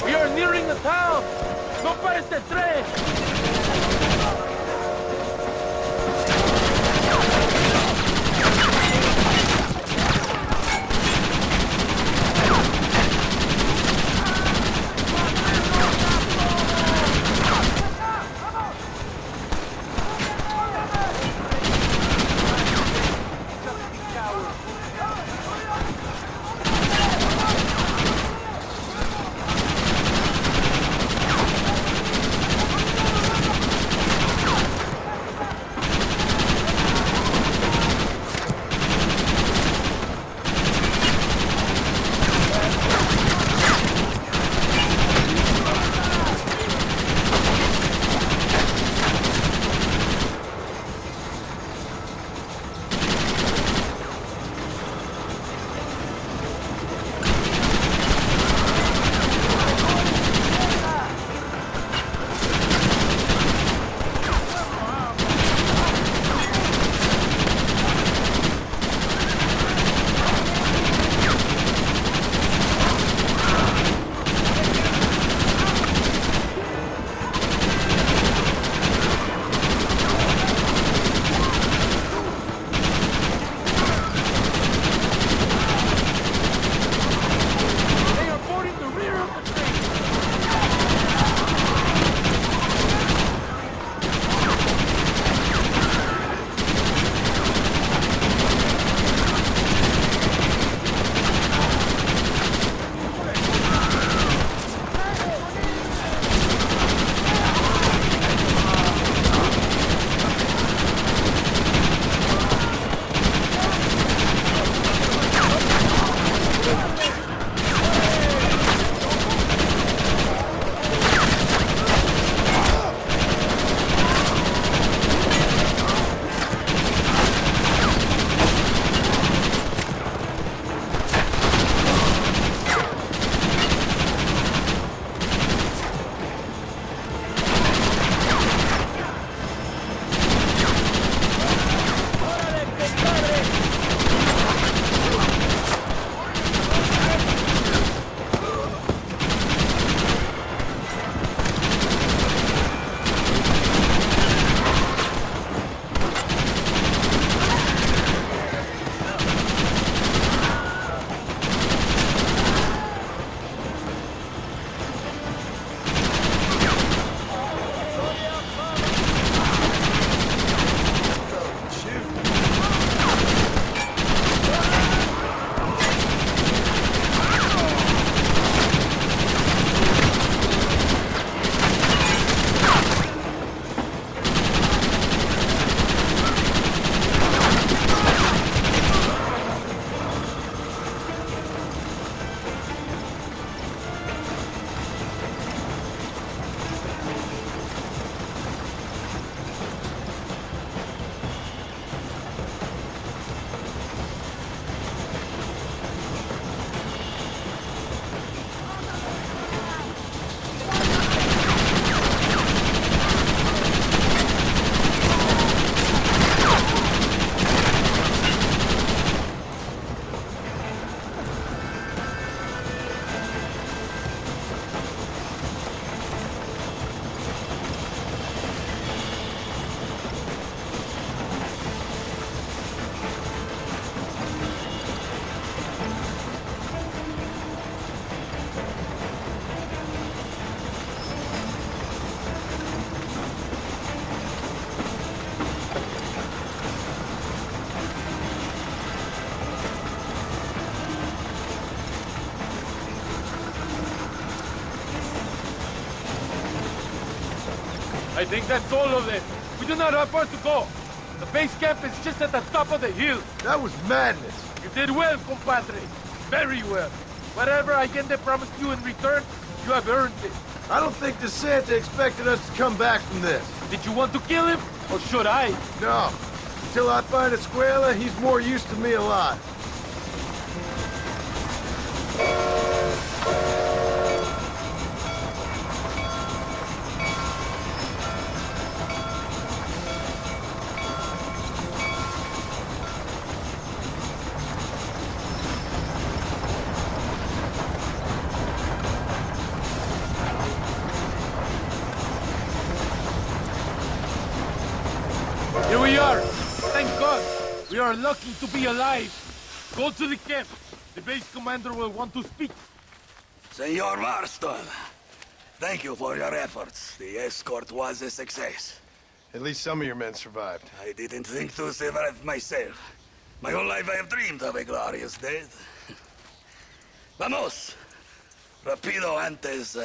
We are nearing the town! ¡No pares el tren! I think that's all of them. We do not have far to go. The base camp is just at the top of the hill. That was madness. You did well, compadre. Very well. Whatever Allende promised you in return, you have earned it. I don't think the Santa expected us to come back from this. Did you want to kill him, or should I? No. Until I find Escuela, he's more use to me alive. Here we are. Thank God. We are lucky to be alive. Go to the camp. The base commander will want to speak. Senor Marston, thank you for your efforts. The escort was a success. At least some of your men survived. I didn't think to survive myself. My whole life I have dreamed of a glorious death. Vamos. Rapido antes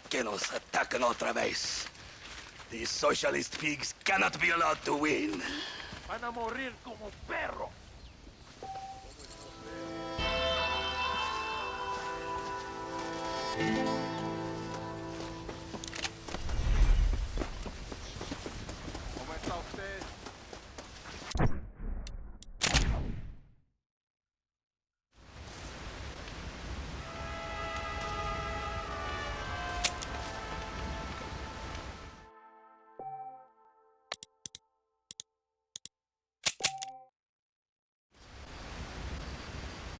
que nos ataquen otra vez. These socialist pigs cannot be allowed to win. Van a morir como perros. Thank you.